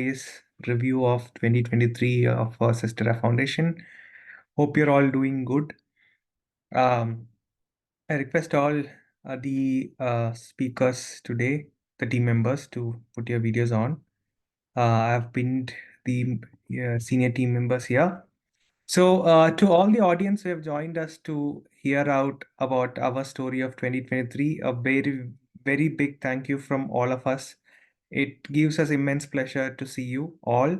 today's review of 2023 of Sistera Foundation. Hope you're all doing good. Um, I request all the speakers today, the team members, to put your videos on. I've pinned the senior team members here. So, to all the audience who have joined us to hear out about our story of 2023, a very, very big thank you from all of us. It gives us immense pleasure to see you all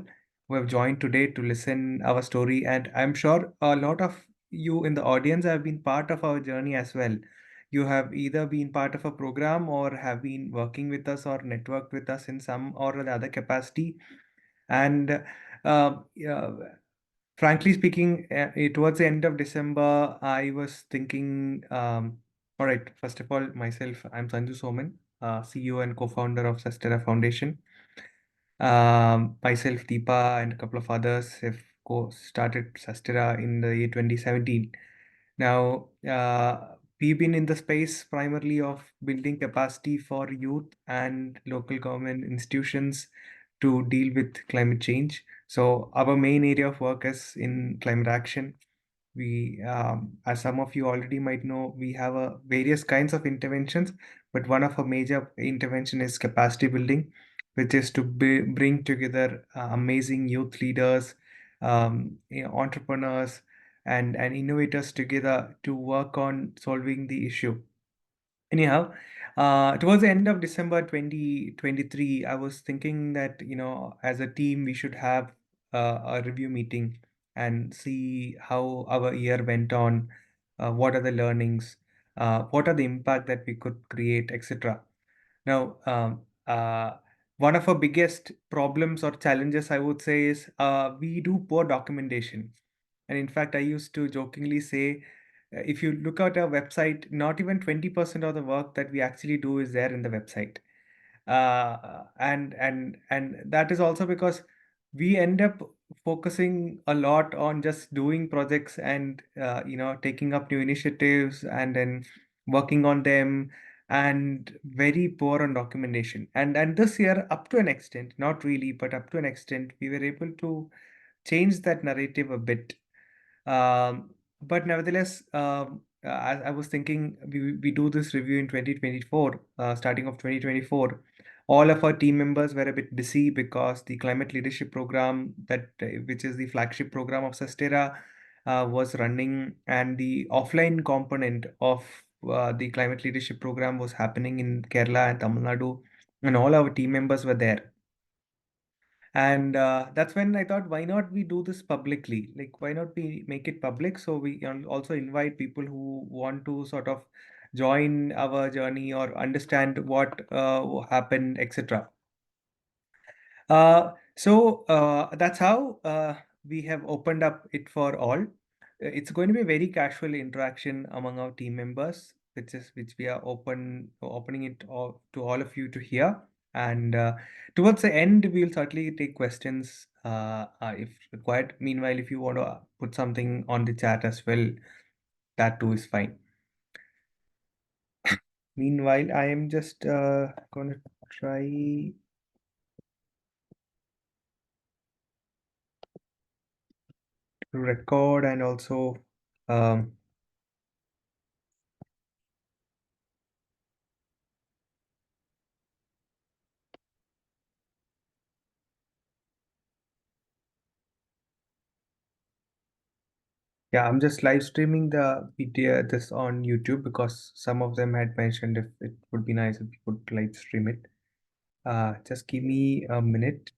who have joined today to listen our story, and I'm sure a lot of you in the audience have been part of our journey as well. You have either been part of a program or have been working with us or networked with us in some or the other capacity. And yeah, frankly speaking, towards the end of December, I was thinking, all right, first of all, myself, I'm Sanju Soman, CEO and co-founder of Sastera Foundation. Myself, Deepa, and a couple of others have started Sastera in the year 2017. Now, we've been in the space primarily of building capacity for youth and local government institutions to deal with climate change. So, our main area of work is in climate action. As some of you already might know, we have various kinds of interventions, but one of our major intervention is capacity building, which is to bring together amazing youth leaders, entrepreneurs, and innovators together to work on solving the issue. Anyhow, towards the end of December 2023, I was thinking that, as a team, we should have a review meeting and see how our year went on, what are the learnings, what are the impact that we could create, etc. Now, one of our biggest problems or challenges, I would say, is we do poor documentation. And in fact, I used to jokingly say, if you look at our website, not even 20% of the work that we actually do is there in the website. And that is also because we end up focusing a lot on just doing projects and taking up new initiatives and then working on them, and very poor on documentation. And this year, up to an extent, not really, but up to an extent, we were able to change that narrative a bit. But nevertheless, I was thinking, we do this review in 2024, starting of 2024. All of our team members were a bit busy because the climate leadership program, which is the flagship program of Sustera, was running, and the offline component of the climate leadership program was happening in Kerala and Tamil Nadu, and all our team members were there. And that's when I thought, why not we do this publicly? Like, why not we make it public so we also invite people who want to sort of join our journey or understand what happened, etc. That's how we have opened up it for all. It's going to be a very casual interaction among our team members, which we are opening it all, to all of you to hear. And towards the end, we'll certainly take questions if required. Meanwhile, if you want to put something on the chat as well, that too is fine. Meanwhile, I am just going to try to record and also um, yeah, I'm just live streaming the video this on YouTube because some of them had mentioned if it would be nice if you could live stream it. Just give me a minute.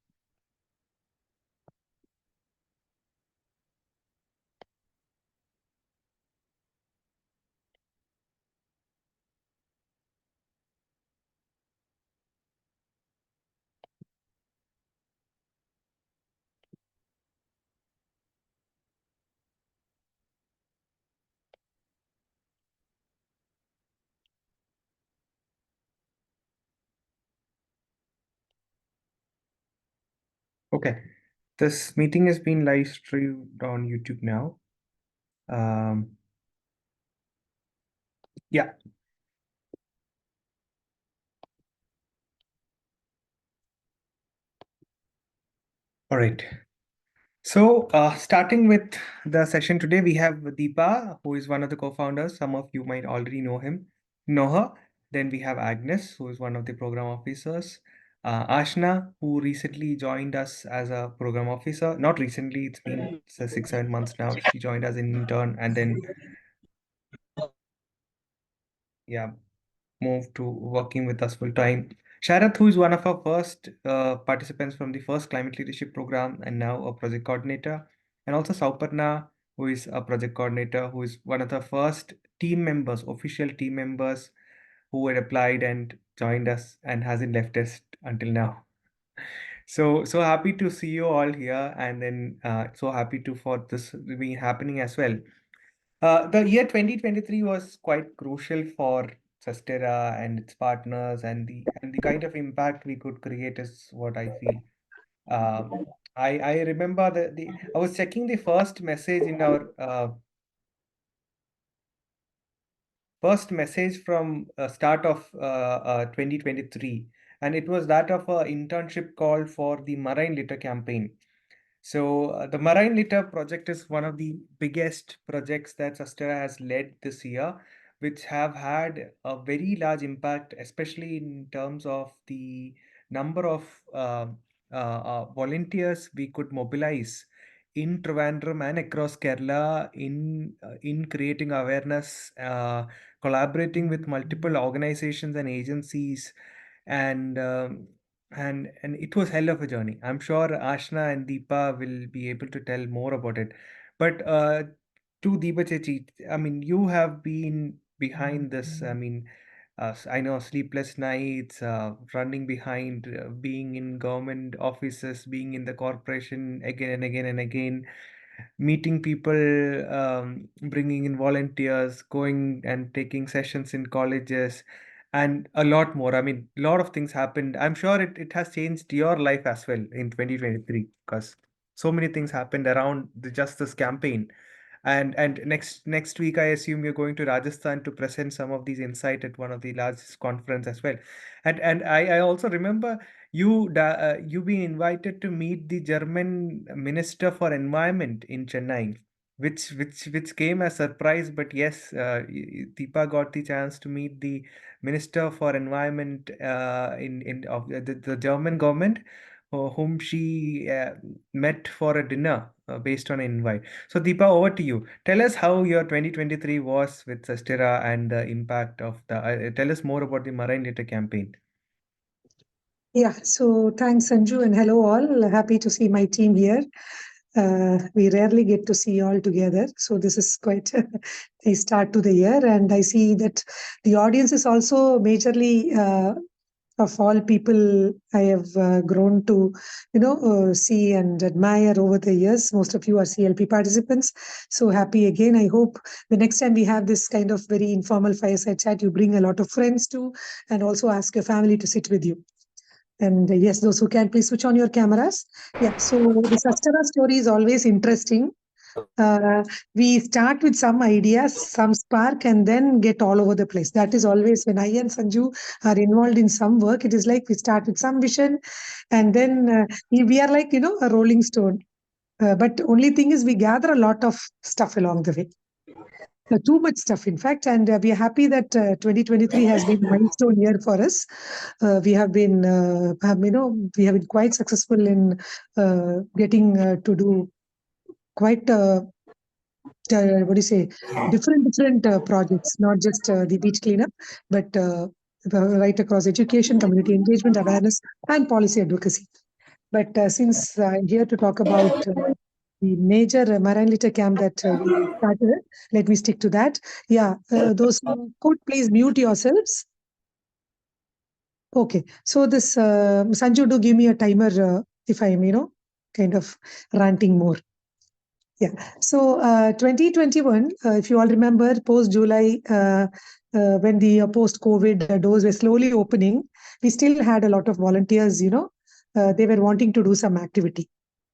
Okay, this meeting has been live streamed on YouTube now. Um, yeah, All right. So, starting with the session today, we have Deepa, who is one of the co-founders. Some of you might already know her. Then we have Agnes, who is one of the program officers. Ashna, who recently joined us as a program officer. Not recently, it's been 6, 7 months now. She joined as an intern and then, yeah, moved to working with us full time. Sharath, who is one of our first participants from the first climate leadership program and now a project coordinator, and also Sauparna, who is a project coordinator, who is one of the first team members, official team members who had applied and joined us and hasn't left us until now. So happy to see you all here, and then so happy to for this being happening as well. The year 2023 was quite crucial for Sustera and its partners, and the kind of impact we could create is what I feel. I remember the I was checking the first message in our first message from start of 2023, and it was that of a internship call for the Marine Litter campaign. So the Marine Litter project is one of the biggest projects that Sustera has led this year, which have had a very large impact, especially in terms of the number of volunteers we could mobilize in Trivandrum and across Kerala in creating awareness, collaborating with multiple organizations and agencies, and and it was hell of a journey. I'm sure Ashna and Deepa will be able to tell more about it. But to Deepa Chechi, I mean, you have been behind this. I mean, I know sleepless nights, running behind, being in government offices, being in the corporation again and again and again, meeting people, bringing in volunteers, going and taking sessions in colleges, and a lot more. I mean, a lot of things happened. I'm sure it has changed your life as well in 2023 because so many things happened around the Justice campaign. And next week, I assume you're going to Rajasthan to present some of these insight at one of the largest conference as well. And I also remember you being invited to meet the German Minister for Environment in Chennai, which came as surprise. But yes, Deepa got the chance to meet the Minister for Environment in of the German government, whom she met for a dinner based on an invite. So Deepa, over to you. Tell us how your 2023 was with Sustera and the impact of the. Tell us more about the Marine Litter campaign. Yeah, so thanks, Sanju, and hello all. Happy to see my team here. We rarely get to see all together, so this is quite a start to the year. And I see that the audience is also majorly of all people I have grown to, see and admire over the years. Most of you are CLP participants, so happy again. I hope the next time we have this kind of very informal fireside chat, you bring a lot of friends too, and also ask your family to sit with you. And yes, those who can, please switch on your cameras. Yeah, so the Sustera story is always interesting. We start with some ideas, some spark, and then get all over the place. That is always when I and Sanju are involved in some work. It is like we start with some vision, and then we are like, a rolling stone. But only thing is, we gather a lot of stuff along the way. Too much stuff, in fact, and we are happy that 2023 has been a milestone year for us. We have been, we have been quite successful in getting to do quite what do you say, different projects, not just the beach cleanup, but right across education, community engagement, awareness, and policy advocacy. But since I'm here to talk about the major Marine Litter camp that we started, let me stick to that. Yeah, those who could please mute yourselves. Okay, so this Sanju, do give me a timer if I'm, kind of ranting more. Yeah. So 2021, if you all remember, post July, when the post COVID doors were slowly opening, we still had a lot of volunteers. They were wanting to do some activity.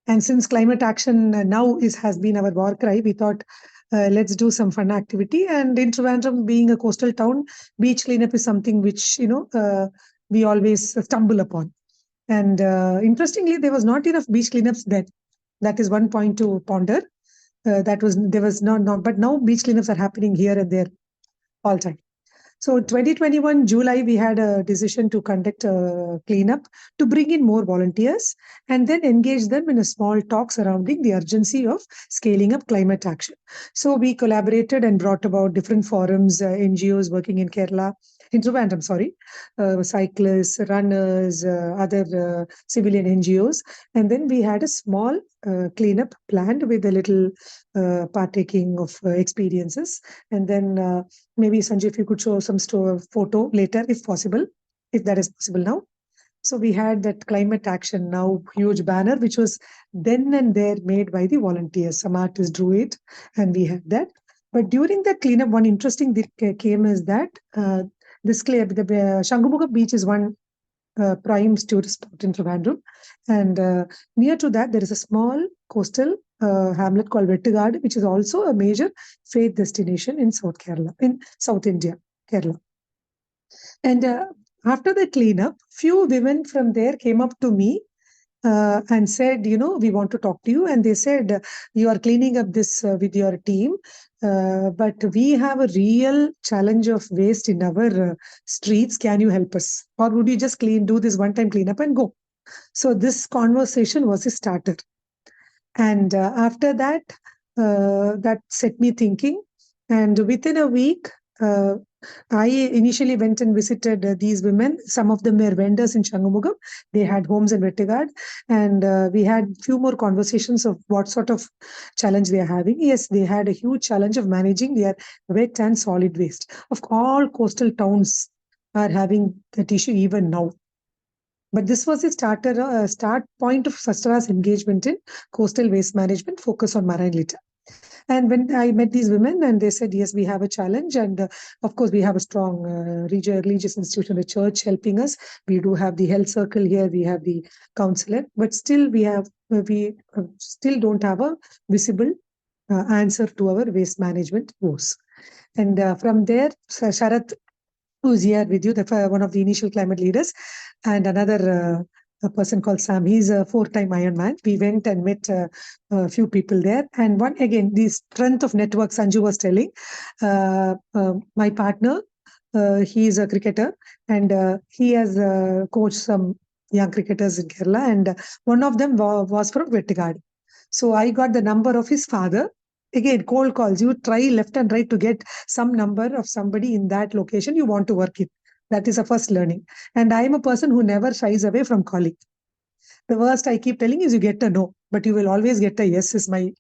And since climate action now has been our war cry, we thought let's do some fun activity. And in Trivandrum, being a coastal town, beach cleanup is something which we always stumble upon. And interestingly, there was not enough beach cleanups then. That is one point to ponder. There was not, but now beach cleanups are happening here and there all time. So 2021 July, we had a decision to conduct a cleanup to bring in more volunteers and then engage them in a small talk surrounding the urgency of scaling up climate action. So we collaborated and brought about different forums, NGOs working in Kerala, in Trivandrum, sorry, cyclists, runners, other civilian NGOs. And then we had a small cleanup planned with a little partaking of experiences. And then maybe Sanjay, if you could show some photo later, if possible, if that is possible now. So we had that climate action now huge banner, which was then and there made by the volunteers. Some artists drew it, and we had that. But during the cleanup, one interesting thing came is that the Shangumuga beach is one prime tourist spot in Trivandrum, and near to that there is a small coastal hamlet called Vettigad, which is also a major faith destination in South Kerala, in South India, Kerala. And after the cleanup, few women from there came up to me and said, we want to talk to you. And they said, you are cleaning up this with your team, but we have a real challenge of waste in our streets. Can you help us? Or would you just do this one-time cleanup and go? So this conversation was a starter. And after that, that set me thinking. And within a week, I initially went and visited these women. Some of them were vendors in Shangumugam. They had homes in Vettigad. And we had few more conversations of what sort of challenge they are having. Yes, they had a huge challenge of managing their wet and solid waste. Of all coastal towns are having that issue even now. But this was a start point of Sastara's engagement in coastal waste management, focus on marine litter. And when I met these women, and they said, yes, we have a challenge. And of course, we have a strong religious institution, the church helping us. We do have the health circle here. We have the counselor. But still, we still don't have a visible answer to our waste management woes. And from there, Sharath, who's here with you, one of the initial climate leaders, and another a person called Sam. He's a 4-time Ironman. We went and met a few people there. And one, again, the strength of network Sanju was telling. My partner, he is a cricketer, and he has coached some young cricketers in Kerala. And one of them was from Vettigad. So I got the number of his father. Again, cold calls. You try left and right to get some number of somebody in that location you want to work in. That is a first learning. And I am a person who never shies away from calling. The worst I keep telling is you get a no, but you will always get a yes is my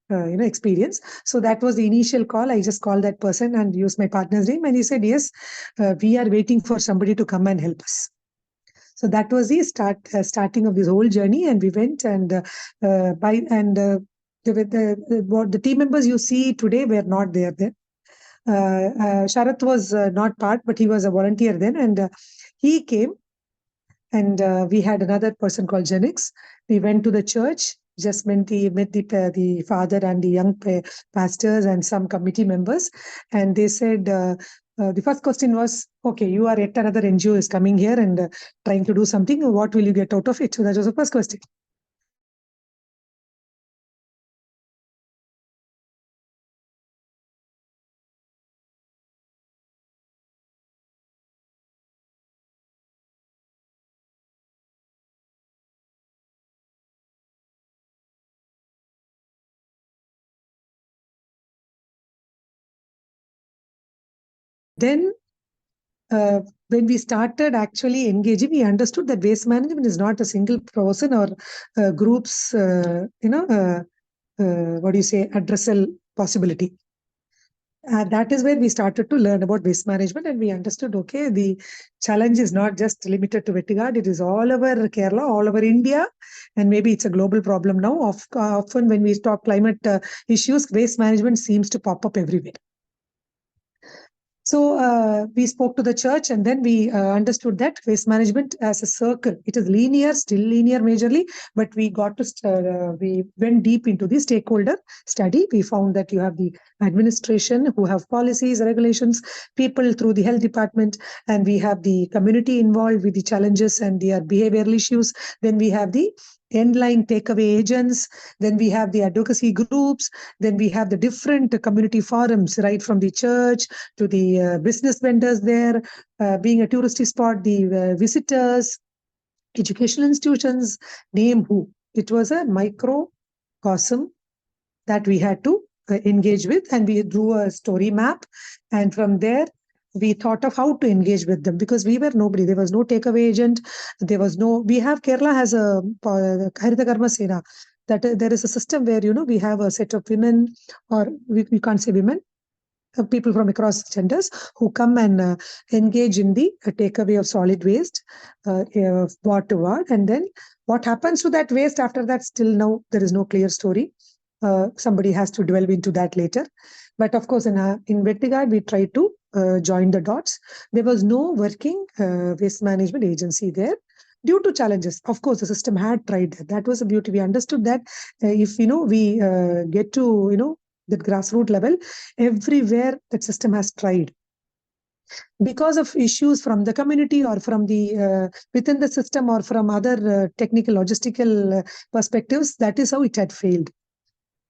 experience. So that was the initial call. I just called that person and used my partner's name. And he said, yes, we are waiting for somebody to come and help us. So that was the starting of this whole journey. And we went and the team members you see today were not there then. Sharath was not part, but he was a volunteer then. And he came, and we had another person called Jenix. We went to the church, just met the father and the young pastors and some committee members. And they said, the first question was, okay, you are yet another NGO is coming here and trying to do something. What will you get out of it? So that was the first question. Then when we started actually engaging, we understood that waste management is not a single person or group's, addressal possibility. That is where we started to learn about waste management, and we understood, okay, the challenge is not just limited to Vettigad, it is all over Kerala, all over India, and maybe it's a global problem now. Often when we talk climate issues, waste management seems to pop up everywhere. So we spoke to the church, and then we understood that waste management as a circle. It is linear, still linear majorly, but we got to we went deep into the stakeholder study. We found that you have the administration who have policies, regulations, people through the health department, and we have the community involved with the challenges and their behavioral issues. Then we have the end-line takeaway agents. Then we have the advocacy groups. Then we have the different community forums, right from the church to the business vendors there, being a touristy spot, the visitors, educational institutions, name who. It was a microcosm that we had to engage with, and we drew a story map. And from there, we thought of how to engage with them, because we were nobody. There was no takeaway agent. There was no. We have Kerala has a Harita Karma Sena. That there is a system where we have a set of women, or we can't say women, people from across genders who come and engage in the takeaway of solid waste, ward to ward. And then what happens to that waste after that, still now there is no clear story. Somebody has to delve into that later. But of course, in Vettigard, we tried to join the dots. There was no working waste management agency there due to challenges. Of course, the system had tried that. That was the beauty. We understood that if we get to that grassroots level, everywhere that system has tried. Because of issues from the community or from the within the system or from other technical logistical perspectives, that is how it had failed.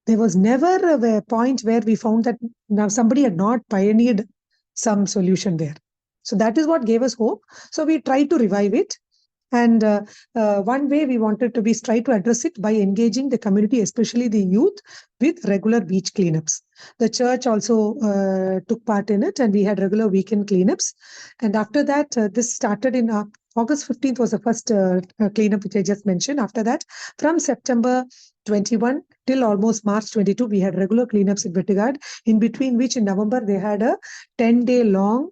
There was never a point where we found that now somebody had not pioneered some solution there. So that is what gave us hope. So we tried to revive it. And one way we wanted to be try to address it by engaging the community, especially the youth, with regular beach cleanups. The church also took part in it, and we had regular weekend cleanups. And after that, this started in August 15th was the first cleanup which I just mentioned. After that, from September 21 till almost March 22, we had regular cleanups in Vettigard, in between which in November they had a 10-day long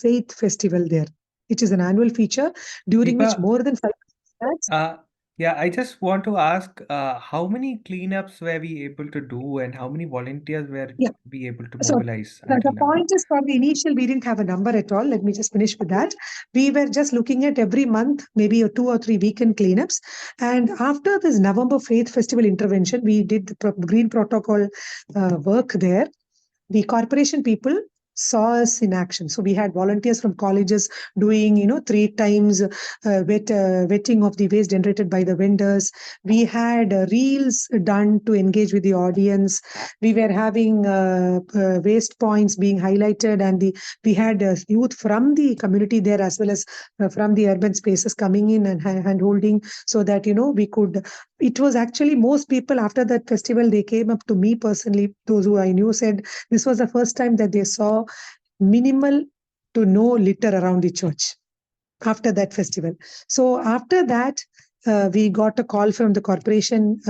faith festival there, which is an annual feature during which Deepa, more than 5 yeah, I just want to ask, how many cleanups were we able to do, and how many volunteers were yeah. we able to So mobilize the until now? point is, from the initial, we didn't have a number at all. Let me just finish with that. We were just looking at every month, maybe a 2 or 3 weekend cleanups. And after this November Faith Festival intervention, we did the green protocol work there. The corporation people saw us in action. So we had volunteers from colleges doing 3 times vetting of the waste generated by the vendors. We had reels done to engage with the audience. We were having waste points being highlighted, and we had youth from the community there, as well as from the urban spaces coming in and hand holding, so that we could. It was actually most people after that festival, they came up to me personally, those who I knew, said this was the first time that they saw minimal to no litter around the church after that festival. So after that, we got a call from the corporation,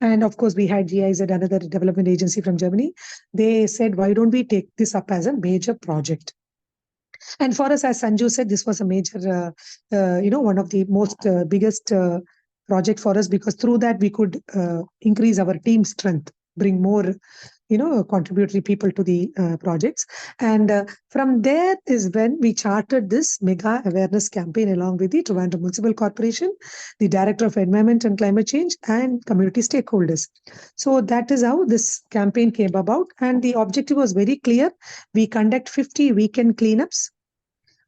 and of course we had GIZ, another development agency from Germany. They said, why don't we take this up as a major project? And for us, as Sanju said, this was a major, one of the most biggest project for us, because through that we could increase our team strength, bring more contributory people to the projects. And from there is when we charted this mega awareness campaign along with the Trivandrum Municipal Corporation, the Director of Environment and Climate Change, and community stakeholders. So that is how this campaign came about. And the objective was very clear. We conduct 50 weekend cleanups.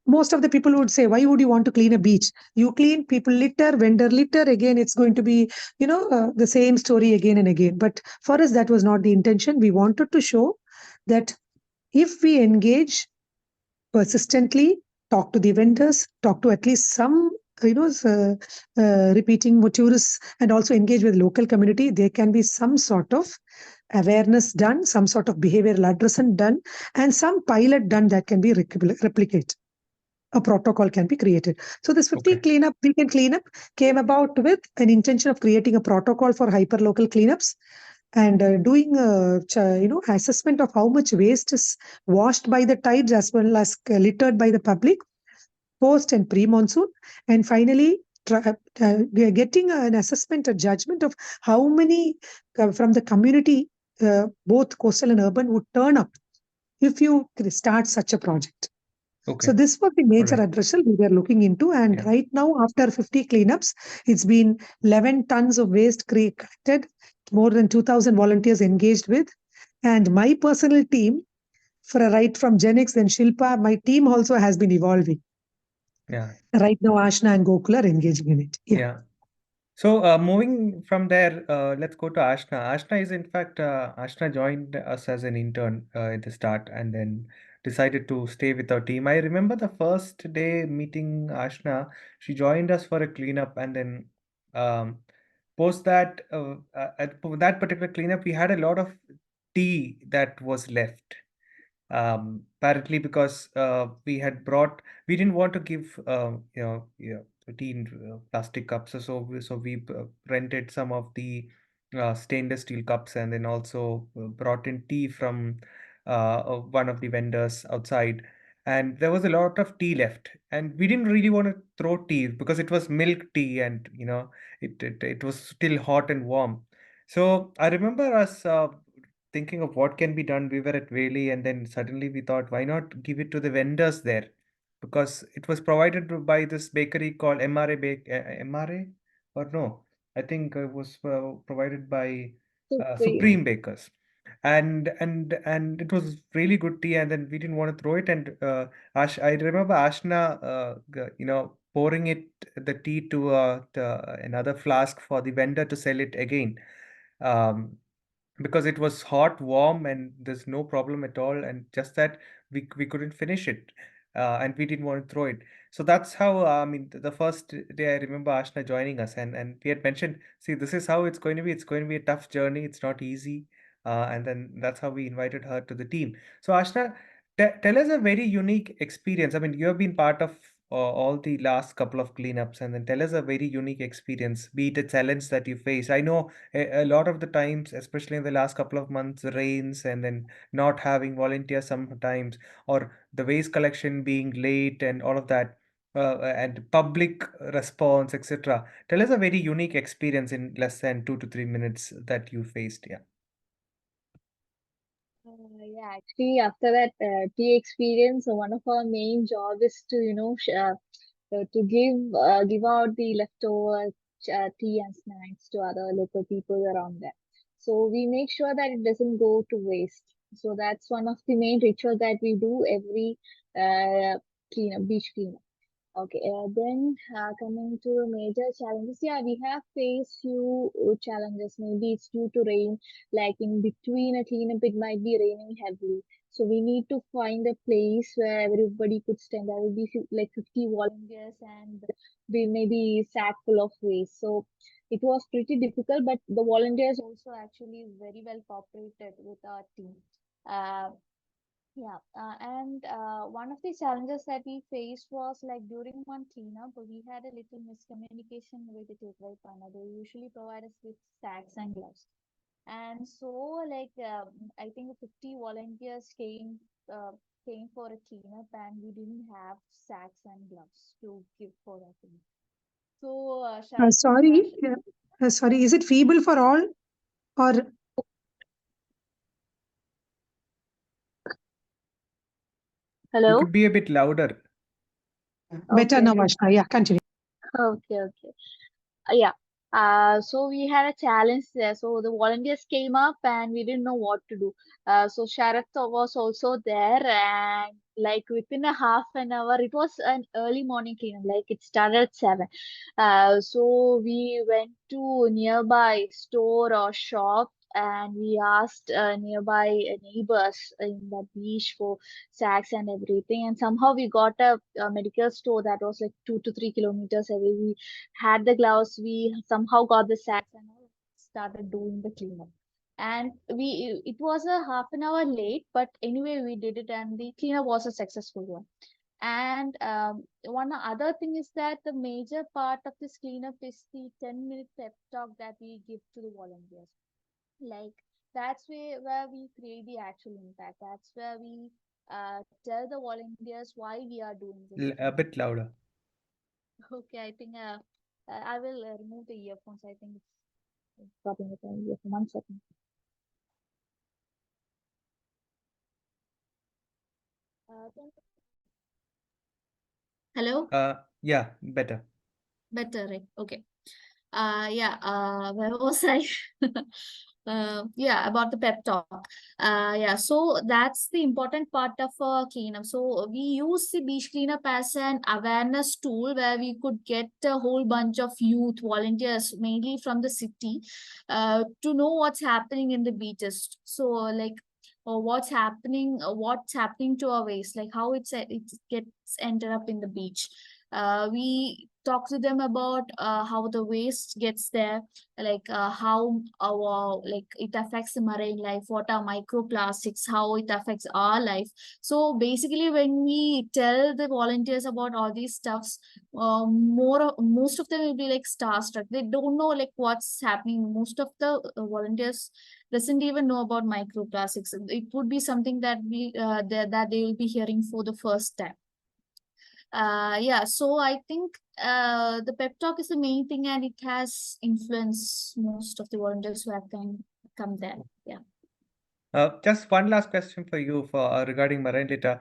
Most of the people would say, why would you want to clean a beach? You clean, people litter, vendor litter, again it's going to be the same story again and again. But for us, that was not the intention. We wanted to show that if we engage persistently, talk to the vendors, talk to at least some repeating tourists, and also engage with local community, there can be some sort of awareness done, some sort of behavioral addressing done, and some pilot done that can be replicated. A protocol can be created. So this 50 Okay. weekend cleanup came about with an intention of creating a protocol for hyperlocal cleanups, and doing assessment of how much waste is washed by the tides as well as littered by the public post and pre-monsoon, and finally getting an assessment, a judgment of how many from the community, both coastal and urban, would turn up if you start such a project. So Okay. this was the major All right. addressal we were looking into, and Yeah. right now, after 50 cleanups, it's been 11 tons of waste collected, more than 2,000 volunteers engaged with, and my personal team, right from Genix, then Shilpa, my team also has been evolving. Yeah. Right now, Ashna and Gokul are engaging in it. Yeah. Yeah. So moving from there, let's go to Ashna. Ashna is in fact, Ashna joined us as an intern at the start and then decided to stay with our team. I remember the first day meeting Ashna, she joined us for a cleanup and then um, post that, at that particular cleanup, we had a lot of tea that was left. Apparently because we didn't want to give tea in plastic cups, so we rented some of the stainless steel cups and then also brought in tea from one of the vendors outside, and there was a lot of tea left and we didn't really want to throw tea because it was milk tea and it was still hot and warm. So I remember us thinking of what can be done. We were at Valley, and then suddenly we thought, why not give it to the vendors there? Because it was provided by this bakery called MRA, or no, I think it was provided by Supreme. Supreme Bakers, and it was really good tea. And then we didn't want to throw it, and I remember Ashna, pouring the tea to another flask for the vendor to sell it again. Um, because it was hot, warm, and there's no problem at all. And just that we couldn't finish it, and we didn't want to throw it. So that's how I mean, the first day I remember Ashna joining us, and we had mentioned, see, this is how it's going to be. It's going to be a tough journey. It's not easy, and then that's how we invited her to the team. So Ashna, tell us a very unique experience. I mean, you have been part of all the last couple of cleanups, and then tell us a very unique experience, be it a challenge that you face. I know a lot of the times, especially in the last couple of months, rains and then not having volunteers sometimes, or the waste collection being late and all of that, and public response, etc. Tell us a very unique experience in less than 2 to 3 minutes that you faced. Yeah. Yeah, actually, after that tea experience, one of our main job is to, to give out the leftover tea and snacks to other local people around there. So we make sure that it doesn't go to waste. So that's one of the main ritual that we do every beach cleanup. Okay, then coming to major challenges, yeah, we have faced few challenges. Maybe it's due to rain, like in between a cleanup, it might be raining heavily. So we need to find a place where everybody could stand. There will be like 50 volunteers and we maybe sack full of waste. So it was pretty difficult, but the volunteers also actually very well cooperated with our team. Uh, yeah, and one of the challenges that we faced was like during one cleanup, we had a little miscommunication with the takeaway partner. They usually provide us with sacks and gloves. And so, like, I think 50 volunteers came for a cleanup, and we didn't have sacks and gloves to give for that cleanup. So, Sharat, Sorry, is it feeble for all or You hello? could be a bit louder. better Okay. now, Ashna? Yeah, continue. Okay, okay. Yeah. So we had a challenge there. So the volunteers came up and we didn't know what to do. So Sharath was also there, and like within a half an hour, it was an early morning cleanup, like it started at 7. So we went to nearby store or shop and we asked nearby neighbors in that beach for sacks and everything. And somehow we got a medical store that was like 2 to 3 kilometers away. We had the gloves, we somehow got the sacks and all started doing the cleanup. And it was a half an hour late, but anyway, we did it and the cleanup was a successful one. And one other thing is that the major part of this cleanup is the 10-minute pep talk that we give to the volunteers. Like that's where we create the actual impact. That's where we tell the volunteers why we are doing this A cleanup. bit louder. Okay, I think I will remove the earphones. I think it's problem with the earphone. 1 second. can- Hello? Yeah, better. Better, right? Okay. Where was I? Yeah, about the pep talk. Yeah, so that's the important part of cleanup. So we use the beach cleanup as an awareness tool where we could get a whole bunch of youth volunteers, mainly from the city, to know what's happening in the beaches. So like, what's happening to our waste, like how it gets ended up in the beach. We talk to them about how the waste gets there, like how our like it affects the marine life, what are microplastics, how it affects our life. So basically when we tell the volunteers about all these stuffs, most of them will be like starstruck. They don't know like what's happening. Most of the volunteers doesn't even know about microplastics. It would be something that that they will be hearing for the first time. Yeah, so I think the pep talk is the main thing, and it has influenced most of the volunteers who have come there. Yeah. Just one last question for you for regarding marine litter.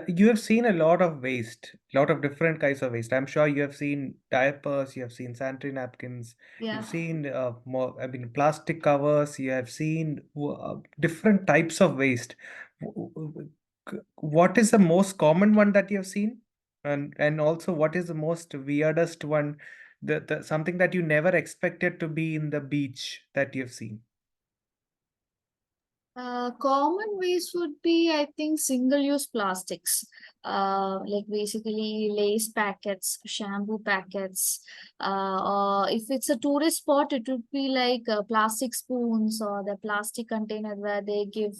You have seen a lot of waste, lot of different kinds of waste. I'm sure you have seen diapers, you have seen sanitary napkins, Yeah. you've seen plastic covers, you have seen different types of waste. What is the most common one that you have seen? And also what is the most weirdest one, the something that you never expected to be in the beach that you've seen? Common waste would be, I think, single-use plastics, like basically Lays packets, shampoo packets. Or if it's a tourist spot, it would be like plastic spoons or the plastic container where they give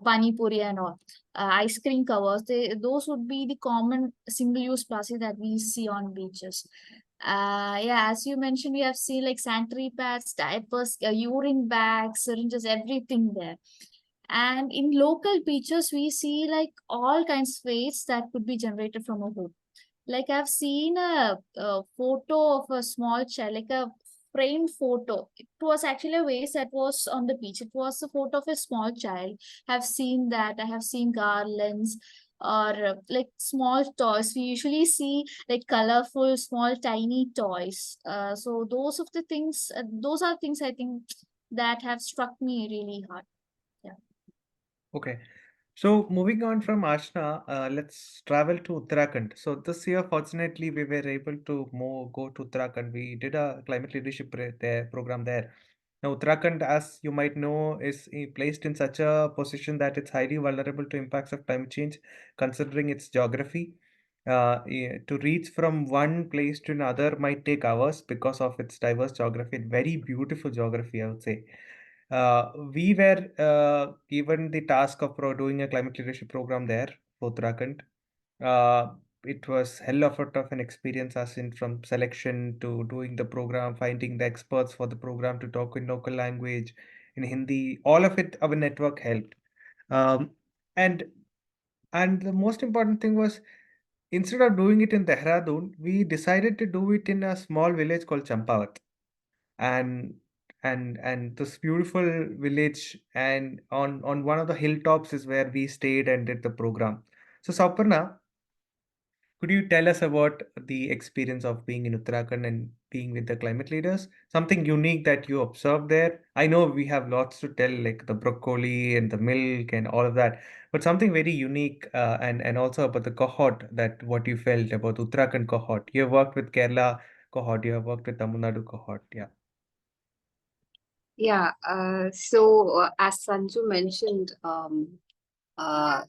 pani puri and all. Ice cream covers. Those would be the common single-use plastic that we see on beaches. Yeah, as you mentioned, we have seen like sanitary pads, diapers, urine bags, syringes, everything there. And in local beaches, we see like all kinds of waste that could be generated from a hood. Like I've seen a photo of a small child, like a framed photo. It was actually a waste that was on the beach. It was a photo of a small child. I've seen that. I have seen garlands or like small toys. We usually see like colorful, small, tiny toys. So those are things I think that have struck me really hard. Yeah. Okay. So moving on from Ashna, let's travel to Uttarakhand. So this year, fortunately, we were able to go to Uttarakhand. We did a climate leadership program there. Now, Uttarakhand, as you might know, is placed in such a position that it's highly vulnerable to impacts of climate change, considering its geography. To reach from one place to another might take hours because of its diverse geography, very beautiful geography, I would say. We were given the task of doing a climate leadership program there for Uttarakhand. Uh, it was hell of a tough an experience, as in from selection to doing the program, finding the experts for the program to talk in local language, in Hindi. All of it, our network helped. Um, and and the most important thing was, instead of doing it in Dehradun, we decided to do it in a small village called Champavat. And and this beautiful village, and on one of the hilltops is where we stayed and did the program. So Saparna, could you tell us about the experience of being in Uttarakhand and being with the climate leaders? Something unique that you observed there? I know we have lots to tell, like the broccoli and the milk and all of that, but something very unique, and also about the cohort, that what you felt about Uttarakhand cohort. You have worked with Kerala cohort, you have worked with Tamil Nadu cohort, yeah. Yeah, so as Sanju mentioned, uh,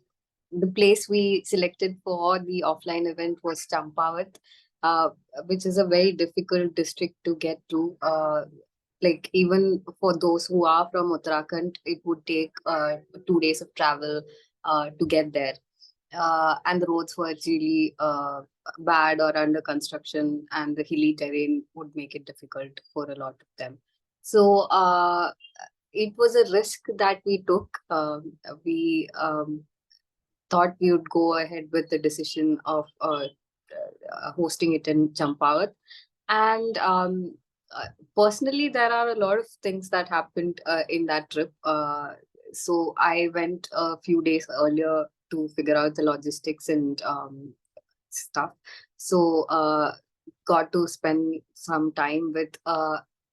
the place we selected for the offline event was Champavat, uh, which is a very difficult district to get to. Like even for those who are from Uttarakhand, it would take 2 days of travel to get there. And the roads were really bad or under construction, and the hilly terrain would make it difficult for a lot of them. So it was a risk that we took. We thought we would go ahead with the decision of hosting it in Champavat. And personally, there are a lot of things that happened in that trip. So I went a few days earlier to figure out the logistics and stuff. So got to spend some time with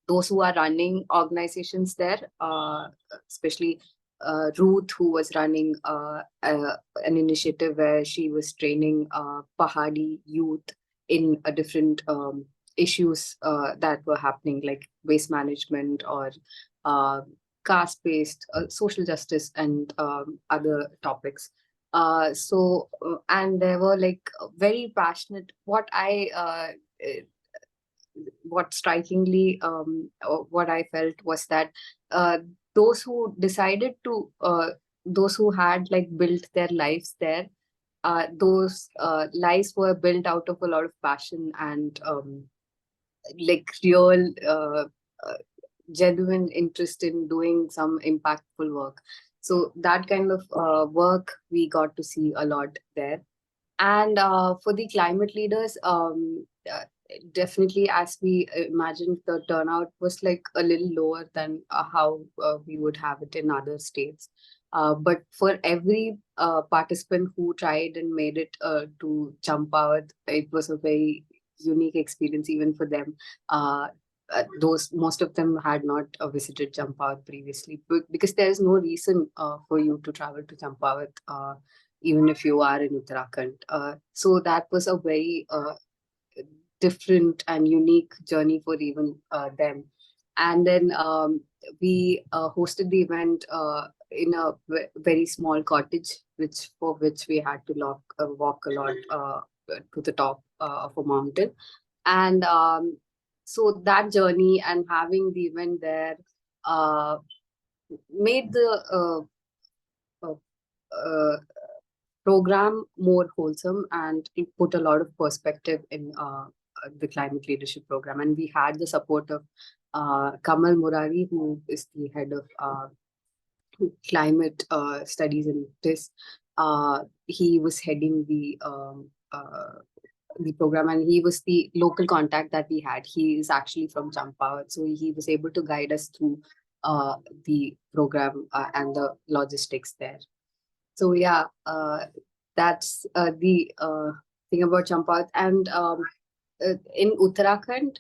those who are running organizations there, especially Ruth, who was running an initiative where she was training Pahadi youth in a different issues that were happening, like waste management or caste-based social justice and other topics. And they were like very passionate. What strikingly what I felt was that those who decided to those who had like built their lives there, those lives were built out of a lot of passion and like real genuine interest in doing some impactful work. So that kind of work we got to see a lot there. And for the climate leaders, definitely, as we imagined, the turnout was like a little lower than how we would have it in other states. But for every participant who tried and made it to Champawat, it was a very unique experience even for them. Most of them had not visited Champawat previously, because there is no reason for you to travel to Champawat, even if you are in Uttarakhand. So that was a very different and unique journey for even them. And then we hosted the event in a very small cottage, for which we had to walk a lot to the top of a mountain. And so that journey and having the event there made the program more wholesome, and it put a lot of perspective in the climate leadership program. And we had the support of Kamal Murari, who is the head of climate studies in TISS. He was heading the program, and he was the local contact that we had. He is actually from Champawat, so he was able to guide us through the program and the logistics there. So yeah, that's the thing about Champawat. And in Uttarakhand,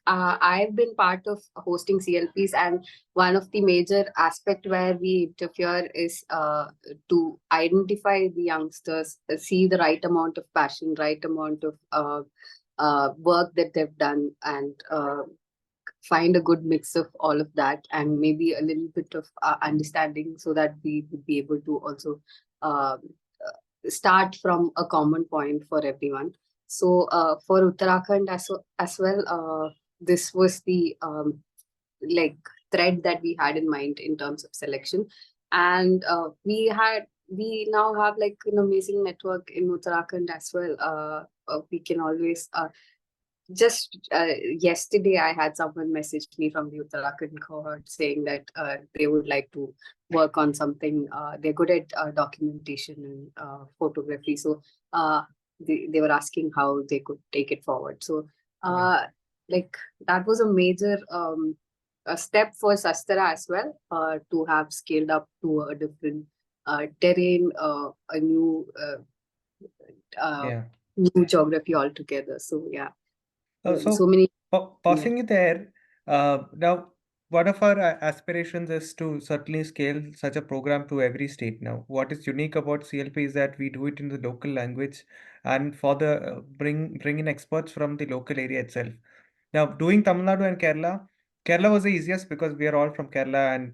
I've been part of hosting CLPs, and one of the major aspect where we interfere is to identify the youngsters, see the right amount of passion, right amount of work that they've done, and find a good mix of all of that, and maybe a little bit of understanding, so that we would be able to also start from a common point for everyone. So for Uttarakhand as well, this was the like thread that we had in mind in terms of selection. And we now have like an amazing network in Uttarakhand as well. We can always just yesterday, I had someone message me from the Uttarakhand cohort saying that they would like to work on something. They're good at documentation and photography. So they were asking how they could take it forward. So like that was a major a step for Sastara as well, to have scaled up to a different terrain, a new new geography altogether. So yeah. So many. Pausing you there, now one of our aspirations is to certainly scale such a program to every state now. What is unique about CLP is that we do it in the local language, and for the bring in experts from the local area itself. Now, doing Tamil Nadu and Kerala was the easiest because we are all from Kerala,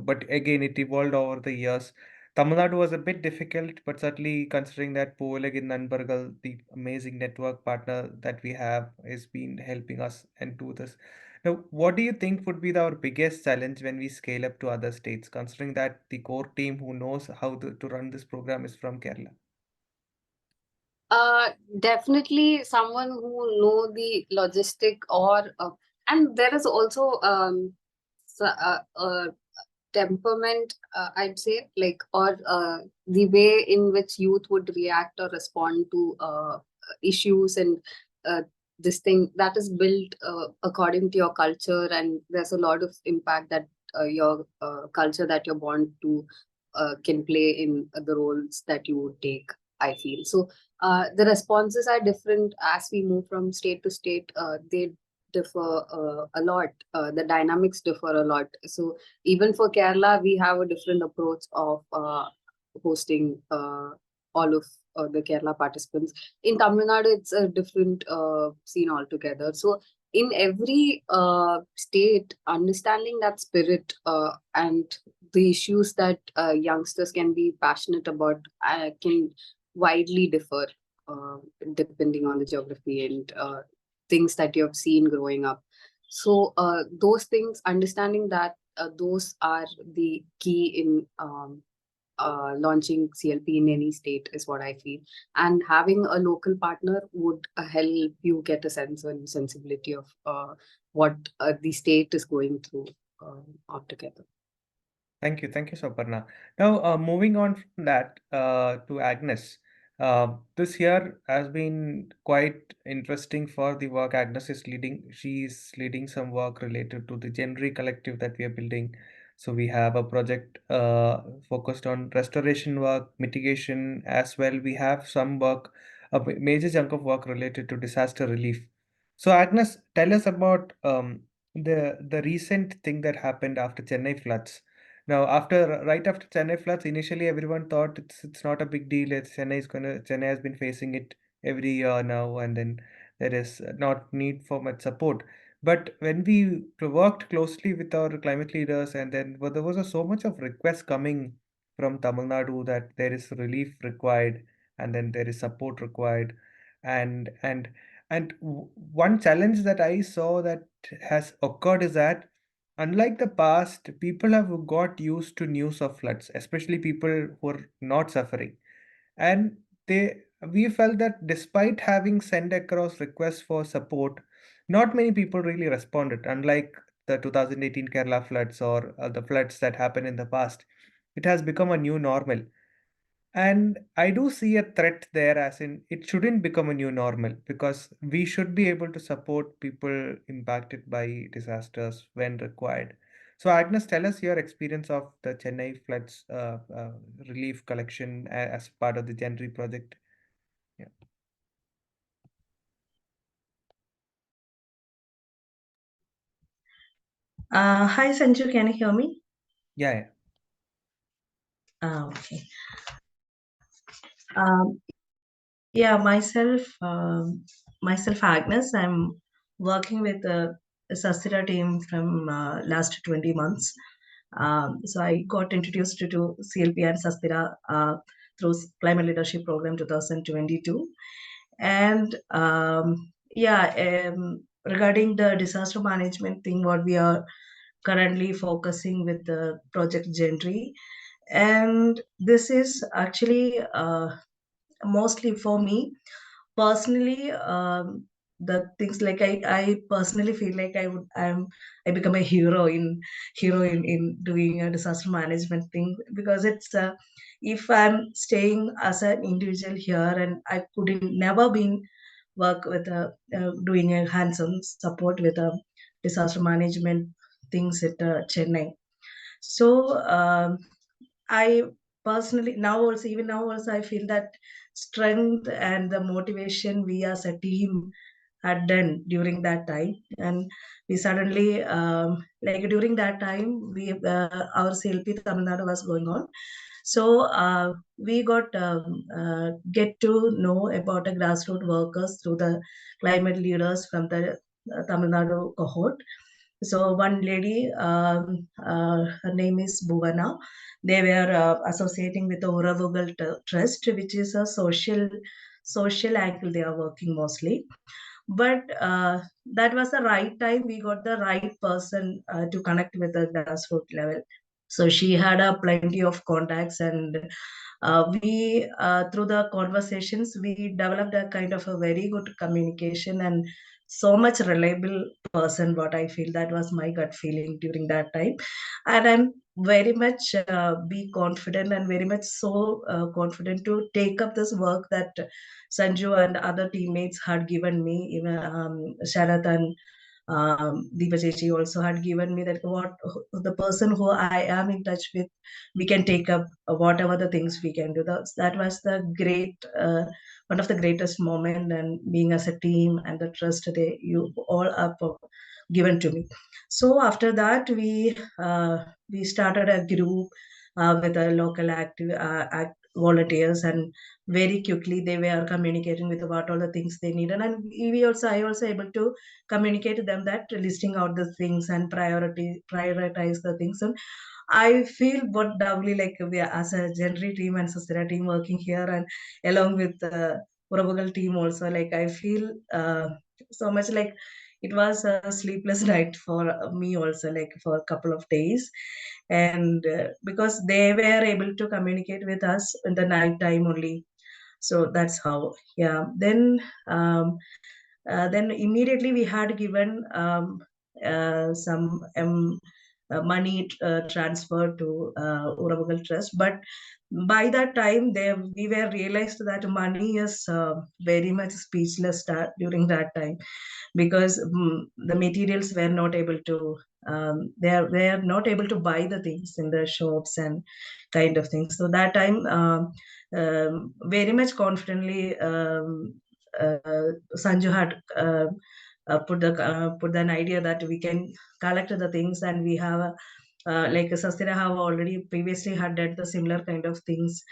but again it evolved over the years. Tamil Nadu was a bit difficult, but certainly considering that Poolagin Nanbargal, the amazing network partner that we have, has been helping us and do this. Now, what do you think would be our biggest challenge when we scale up to other states, considering that the core team who knows how to run this program is from Kerala? Definitely someone who know the logistic, or and there is also temperament, I'd say, like, or the way in which youth would react or respond to issues, and this thing that is built according to your culture, and there's a lot of impact that your culture that you're born to can play in the roles that you would take, I feel. So the responses are different as we move from state to state. They differ a lot. The dynamics differ a lot. So even for Kerala, we have a different approach of hosting all of the Kerala participants. In Tamil Nadu, it's a different scene altogether. So in every state, understanding that spirit and the issues that youngsters can be passionate about can widely differ depending on the geography and things that you have seen growing up. So those things, understanding that those are the key in launching CLP in any state is what I feel. And having a local partner would help you get a sense and sensibility of what the state is going through altogether. Thank you, Saparna. Now, moving on from that to Agnes. This year has been quite interesting for the work Agnes is leading. She's leading some work related to the Genre Collective that we are building. So we have a project focused on restoration work, mitigation as well. We have some work, a major chunk of work related to disaster relief. So Agnes, tell us about the recent thing that happened after Chennai floods. Now, right after Chennai floods, initially everyone thought it's not a big deal. Chennai has been facing it every year now, and then there is not need for much support. But when we worked closely with our climate leaders, and then there was so much of requests coming from Tamil Nadu that there is relief required, and then there is support required, and one challenge that I saw that has occurred is that unlike the past, people have got used to news of floods, especially people who are not suffering. And we felt that despite having sent across requests for support, not many people really responded, unlike the 2018 Kerala floods or the floods that happened in the past. It has become a new normal. And I do see a threat there, as in it shouldn't become a new normal because we should be able to support people impacted by disasters when required. So, Agnes, tell us your experience of the Chennai floods relief collection as part of the Genre project. Yeah. Hi Sanju, can you hear me? Yeah. Okay. Um, yeah, myself Agnes. I'm working with the Sastira team from last 20 months. So I got introduced to CLP and Sastira through Climate Leadership Program 2022. And regarding the disaster management thing, what we are currently focusing with the project Genre. And this is actually mostly for me personally. The things like I personally feel like I become a hero in doing a disaster management thing, because it's if I'm staying as an individual here and I couldn't never been work with doing a hands-on support with disaster management things at Chennai. So I personally even now also I feel that strength and the motivation we as a team had done during that time. And we suddenly like during that time we our CLP Tamil Nadu was going on. So we got get to know about the grassroots workers through the climate leaders from the Tamil Nadu cohort. So one lady, her name is Bhuvana. They were associating with the Uravugal Trust, which is a social angle they are working mostly. But that was the right time. We got the right person to connect with the grassroots level. So she had plenty of contacts, and we through the conversations we developed a kind of a very good communication and so much reliable person. What I feel, that was my gut feeling during that time. And I'm very much be confident and very much so confident to take up this work that Sanju and other teammates had given me, even Sharath and Deepa Chechi also had given me that the person who I am in touch with, we can take up whatever the things we can do. That was the great, one of the greatest moment, and being as a team and the trust you all are given to me. So after that, we started a group with a local volunteers, and very quickly they were communicating with what all the things they needed, and I also able to communicate to them that listing out the things and prioritize the things. And I feel what doubly like we are as a Gentry team and Sastera team working here, and along with the Urabagal team also, like I feel so much like it was a sleepless night for me also, like for a couple of days. And because they were able to communicate with us in the night time only. So that's how, yeah. Then immediately we had given some money transfer to Urabagal Trust. But by that time, we were realized that money is very much speechless during that time, because the materials were not able to, they were not able to buy the things in the shops and kind of things. So that time, very much confidently, Sanju had put an idea that we can collect the things, and we have a like Sastera have already previously had done the similar kind of things,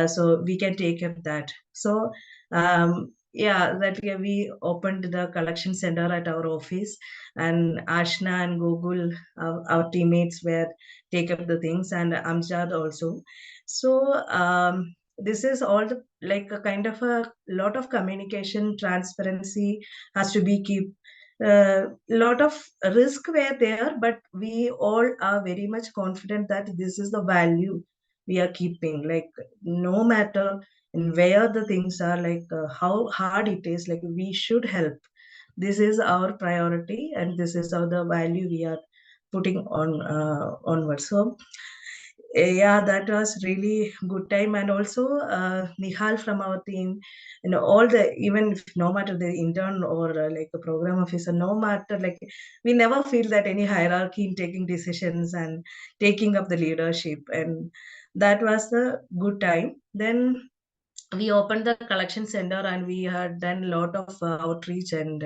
so we can take up that. So yeah, that we opened the collection center at our office, and Ashna and Google, our teammates, were take up the things, and Amjad also. So this is all like a kind of a lot of communication, transparency has to be keep. Lot of risk were there, but we all are very much confident that this is the value we are keeping. Like no matter in where the things are, like how hard it is, like we should help. This is our priority, and this is how the value we are putting on onward. So yeah, that was really good time. And also Nihal from our team, all the, even if no matter the intern or like a program officer, no matter, like we never feel that any hierarchy in taking decisions and taking up the leadership, and that was the good time. Then we opened the collection center, and we had done a lot of outreach, and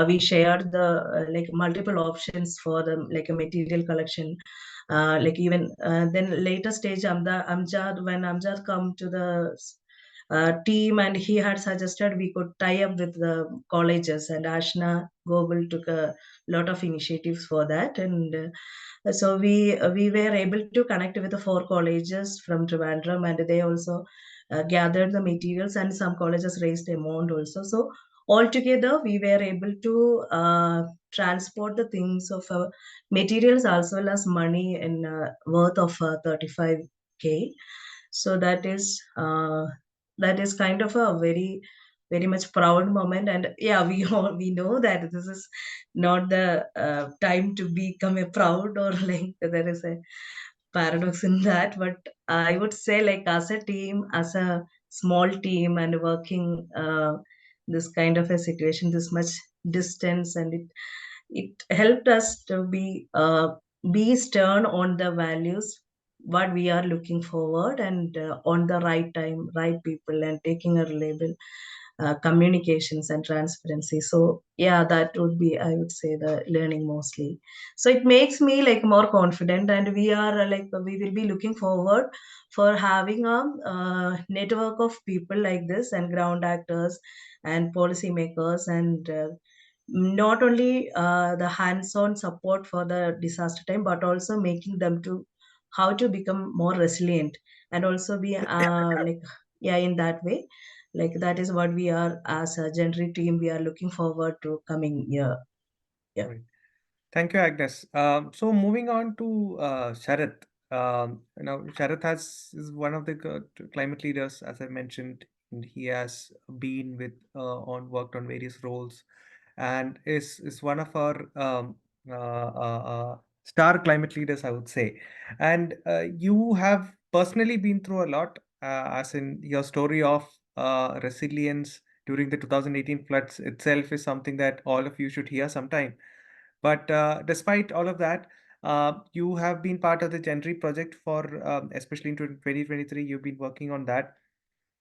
we shared the like multiple options for the like a material collection. Like even then later stage, when Amjad come to the team, and he had suggested we could tie up with the colleges, and Ashna Gobel took a lot of initiatives for that. And so we were able to connect with the 4 colleges from Trivandrum, and they also gathered the materials, and some colleges raised amount also. So altogether, we were able to transport the things of materials as well as money in worth of 35K. So that is kind of a very very much proud moment. And yeah, we know that this is not the time to become a proud, or like there is a paradox in that. But I would say, like as a team, as a small team, and working this kind of a situation, this much distance, and it helped us to be stern on the values what we are looking forward, and on the right time, right people, and taking a reliable communications and transparency. So yeah, that would be, I would say, the learning mostly. So it makes me like more confident, and we are like we will be looking forward for having a network of people like this, and ground actors and policymakers, and not only the hands-on support for the disaster time, but also making them to how to become more resilient, and also be like yeah, in that way. Like that is what we are as a Gentry team, we are looking forward to coming year. Yeah. Right. Thank you, Agnes. So moving on to Sharath. Sharath is one of the climate leaders, as I mentioned, and he has been worked on various roles, and is one of our star climate leaders, I would say. And you have personally been through a lot, as in your story of resilience, during the 2018 floods itself is something that all of you should hear sometime. But despite all of that, you have been part of the Gentry project for, especially in 2023, you've been working on that.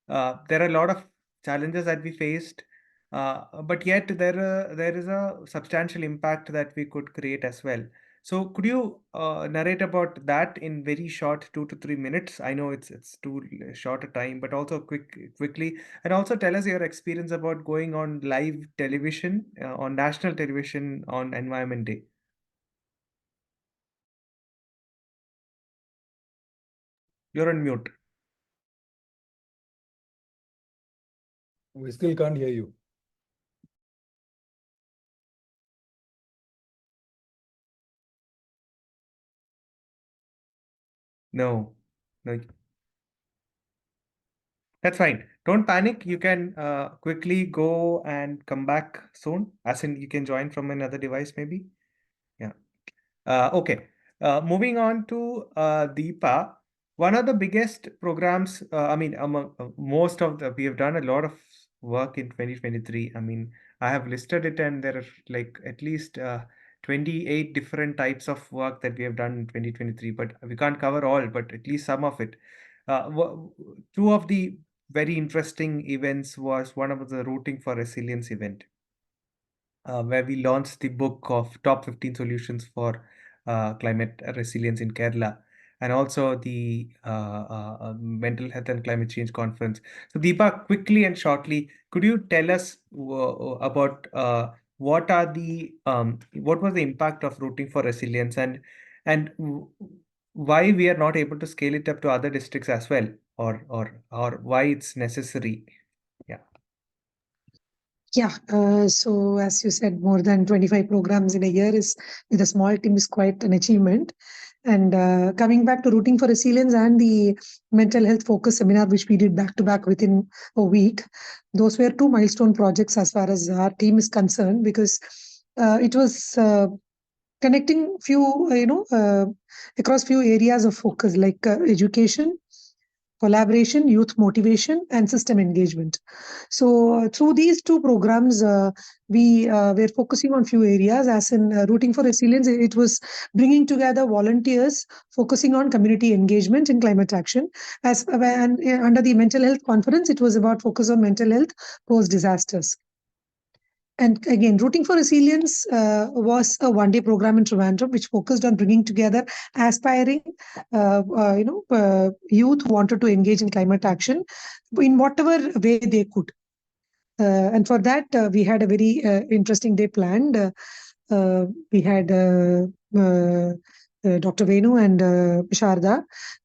There are a lot of challenges that we faced, but yet there is a substantial impact that we could create as well. So could you narrate about that in very short 2 to 3 minutes? I know it's too short a time, but also quickly, and also tell us your experience about going on live television, on national television on Environment Day. You're on mute. We still can't hear you. No, no. That's fine. Don't panic. You can quickly go and come back soon. As in, you can join from another device, maybe. Yeah. Okay. Moving on to Deepa. One of the biggest programs, I mean, among most of the, we have done a lot of work in 2023. I mean, I have listed it, and there are like at least 28 different types of work that we have done in 2023, but we can't cover all, but at least some of it. Two of the very interesting events was one of the Rooting for Resilience event, where we launched the book of top 15 solutions for climate resilience in Kerala, and also the mental health and climate change conference. So Deepa, quickly and shortly, could you tell us about what are the what was the impact of Rooting for Resilience, and why we are not able to scale it up to other districts as well, or why it's necessary? Yeah. Yeah, so as you said, more than 25 programs in a year is with a small team is quite an achievement. And coming back to Rooting for Resilience and the mental health focus seminar, which we did back to back within a week, those were two milestone projects as far as our team is concerned, because it was connecting few, across few areas of focus like education, collaboration, youth motivation, and system engagement. So through these two programs, we were focusing on few areas. As in Rooting for Resilience, it was bringing together volunteers focusing on community engagement in climate action. And under the mental health conference, it was about focus on mental health post disasters. And again, Rooting for Resilience was a one-day program in Trivandrum, which focused on bringing together aspiring, youth who wanted to engage in climate action in whatever way they could. And for that, we had a very interesting day planned. We had Dr. Venu and Sharda,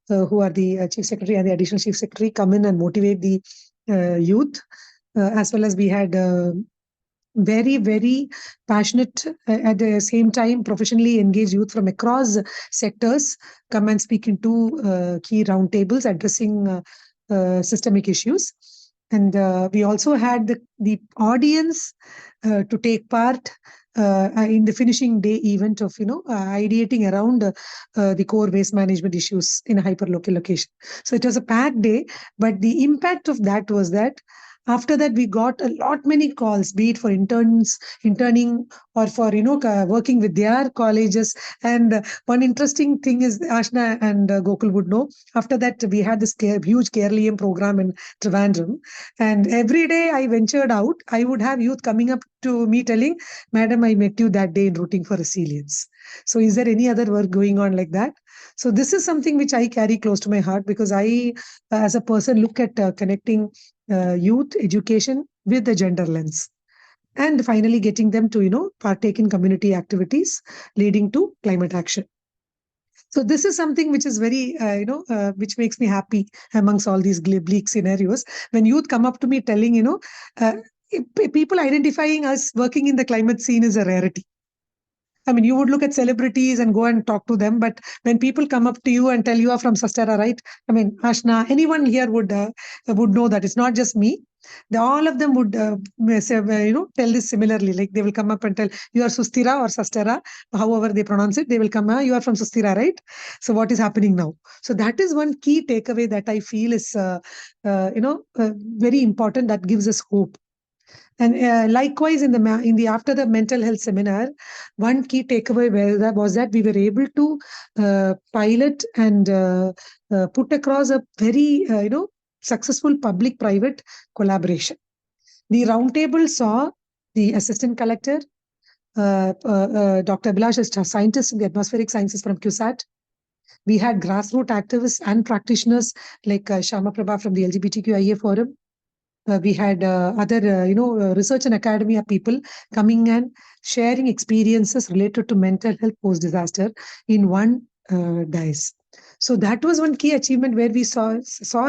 who are the Chief Secretary and the Additional Chief Secretary, come in and motivate the youth, as well as we had very, very passionate, at the same time professionally engaged youth from across sectors come and speak into key roundtables addressing systemic issues. And we also had the audience to take part in the finishing day event of, ideating around the core waste management issues in a hyperlocal location. So it was a packed day, but the impact of that was that after that, we got a lot many calls, be it for interning, or for working with their colleges. And one interesting thing is Ashna and Gokul would know. After that, we had this huge Kerala program in Trivandrum, and every day I ventured out, I would have youth coming up to me telling, "Madam, I met you that day in Rooting for Resilience." So, is there any other work going on like that? So, this is something which I carry close to my heart, because I, as a person, look at connecting youth education with the gender lens, and finally getting them to partake in community activities leading to climate action. So this is something which is very which makes me happy amongst all these bleak scenarios, when youth come up to me telling people identifying us working in the climate scene is a rarity. I mean, you would look at celebrities and go and talk to them, but when people come up to you and tell you are from Sastera, right? I mean, Ashna, anyone here would know that it's not just me. All of them would say, tell this similarly. Like they will come up and tell you are Sustira or Sastera, however they pronounce it. They will come, you are from Sustira, right? So what is happening now? So that is one key takeaway that I feel is, very important. That gives us hope. And likewise, in the after the mental health seminar, one key takeaway was that we were able to pilot and put across a very successful public-private collaboration. The roundtable saw the assistant collector, Dr. Abhilash, a scientist in the atmospheric sciences from CUSAT. We had grassroots activists and practitioners like Shama Prabha from the LGBTQIA forum. We had other, research and academia people coming and sharing experiences related to mental health post-disaster in one dais. So that was one key achievement where we saw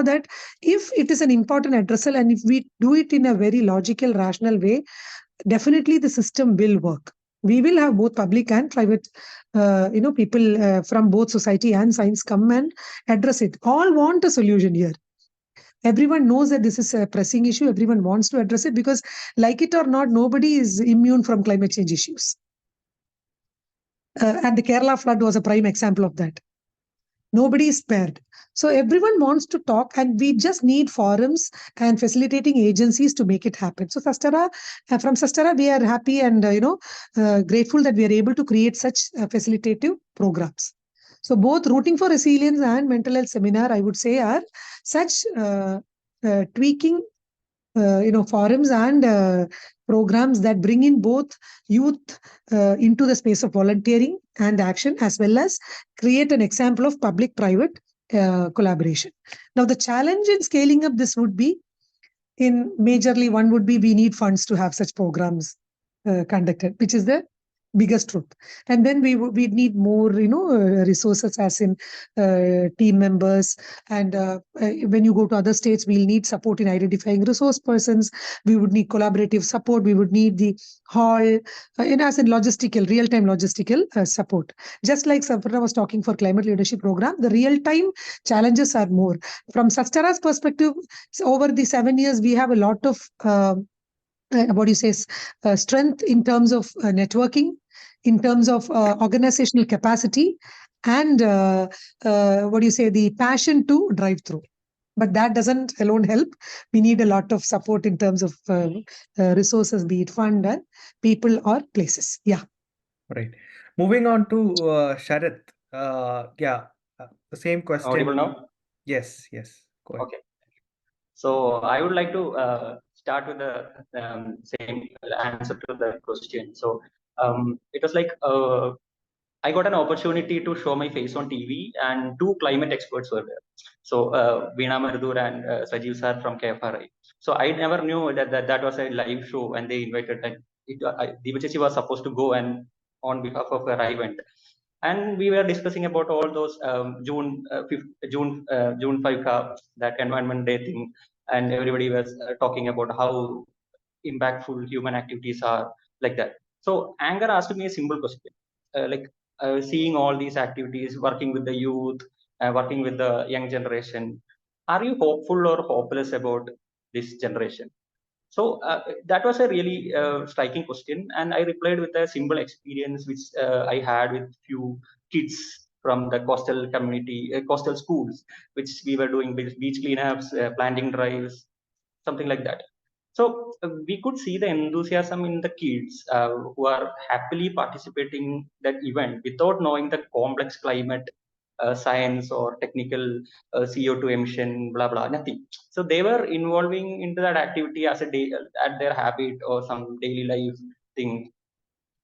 that if it is an important addressal and if we do it in a very logical, rational way, definitely the system will work. We will have both public and private, people from both society and science come and address it. All want a solution here. Everyone knows that this is a pressing issue. Everyone wants to address it because, like it or not, nobody is immune from climate change issues. And the Kerala flood was a prime example of that. Nobody is spared. So everyone wants to talk, and we just need forums and facilitating agencies to make it happen. So Sastara, from Sastara, we are happy and grateful that we are able to create such facilitative programs. So both Rooting for Resilience and Mental Health Seminar, I would say, are such tweaking, forums and programs that bring in both youth into the space of volunteering and action, as well as create an example of public-private collaboration. Now, the challenge in scaling up this would be, majorly, one would be we need funds to have such programs conducted, which is the biggest truth. And then we need more, resources, as in team members. And when you go to other states, we'll need support in identifying resource persons. We would need collaborative support. We would need the hall, as in logistical, real-time logistical support. Just like Sampurna was talking for climate leadership program, the real-time challenges are more. From Sastara's perspective, over the 7 years, we have a lot of strength in terms of networking, in terms of organizational capacity, and the passion to drive through. But that doesn't alone help. We need a lot of support in terms of resources, be it fund and people or places. Yeah. Right. Moving on to Sharath. The same question. Audible now? Yes. Go ahead. Okay. So I would like to start with the same answer to the question. So it was like I got an opportunity to show my face on TV, and two climate experts were there. So Veena Marudur and Sajeev sir from KFRI. So I never knew that was a live show, and they invited. Deepa Chechi was supposed to go and on behalf of her event. And we were discussing about all those June 5 that Environment Day thing, and everybody was talking about how impactful human activities are, like that. So Anger asked me a simple question, seeing all these activities, working with the youth, working with the young generation, are you hopeful or hopeless about this generation? So that was a really striking question, and I replied with a simple experience which I had with few kids from the coastal community, coastal schools, which we were doing beach cleanups, planting drives, something like that. So we could see the enthusiasm in the kids who are happily participating that event without knowing the complex climate science or technical CO2 emission, blah blah, nothing. So they were involving into that activity as a day, at their habit or some daily life thing.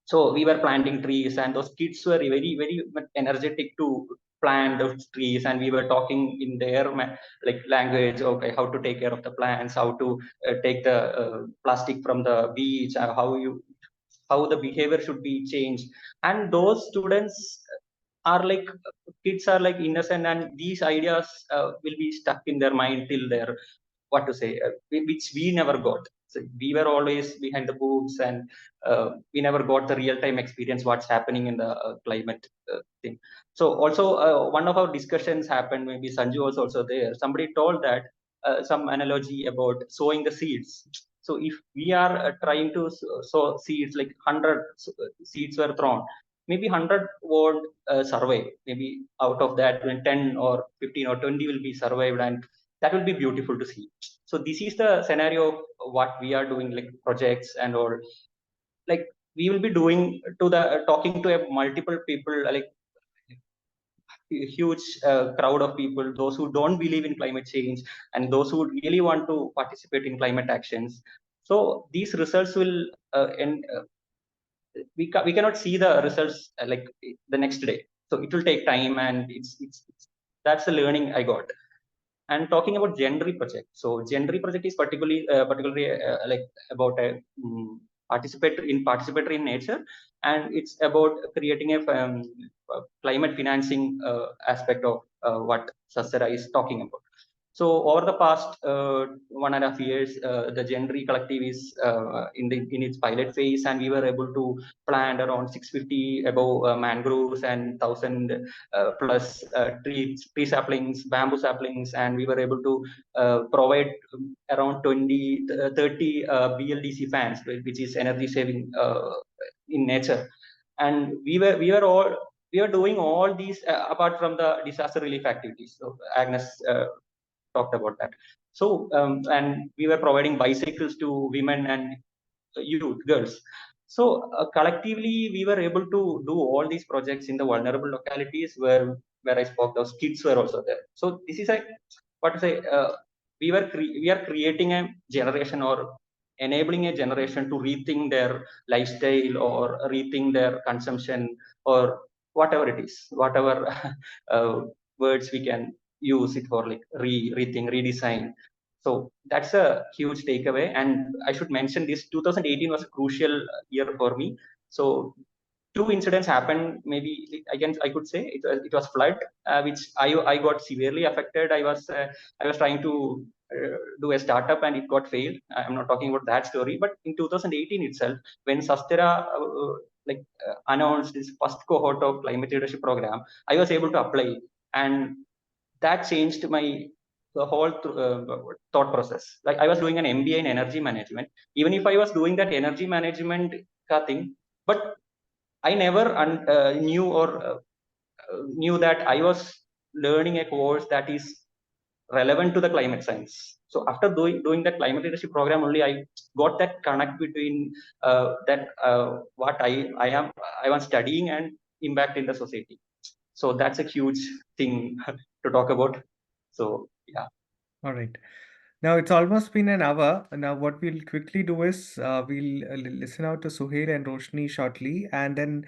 So we were planting trees, and those kids were very very energetic to plant those trees, and we were talking in their language. Okay, how to take care of the plants, how to take the plastic from the beach, how the behavior should be changed. And those students are kids are innocent, and these ideas will be stuck in their mind till their which we never got. So we were always behind the books, and we never got the real-time experience what's happening in the climate thing. So also one of our discussions happened, maybe Sanju was also there. Somebody told that some analogy about sowing the seeds. So if we are trying to sow seeds, like 100 seeds were thrown, maybe 100 won't survive. Maybe out of that, 10 or 15 or 20 will be survived, and that will be beautiful to see. So this is the scenario of what we are doing, like projects and all. Like we will be doing to the talking to a multiple people, like a huge crowd of people, those who don't believe in climate change and those who really want to participate in climate actions. So these results will we cannot see the results like the next day. So it will take time, and it's that's the learning I got. And talking about Genry project, so Genry project is particularly like about a participatory in nature, and it's about creating a climate financing aspect of what Sastera is talking about. So over the past 1.5 years, the Genry collective is in its pilot phase, and we were able to plant around 650 above mangroves and 1,000 plus tree saplings, bamboo saplings, and we were able to provide around 30 BLDC fans, which is energy saving in nature. And we were doing all these apart from the disaster relief activities. So Agnes talked about that. So and we were providing bicycles to women and youth, girls. So collectively, we were able to do all these projects in the vulnerable localities where I spoke. Those kids were also there. So this is a what to say. We are creating a generation, or enabling a generation to rethink their lifestyle or rethink their consumption, or whatever it is, whatever words we can use it for, like rethink, redesign. So that's a huge takeaway. And I should mention this 2018 was a crucial year for me. So two incidents happened. Maybe I could say it was flood, which I got severely affected. I was trying to do a startup and it got failed. I'm not talking about that story, but in 2018 itself, when Sastera announced this first cohort of climate leadership program, I was able to apply, and that changed my the whole thought process. Like I was doing an MBA in energy management. Even if I was doing that energy management thing, but I never knew that I was learning a course that is relevant to the climate science. So after doing that climate leadership program, only I got that connect between what I was studying and impact in the society. So that's a huge thing to talk about. So yeah. All right. Now it's almost been an hour. Now what we'll quickly do is we'll listen out to Suhail and Roshni shortly, and then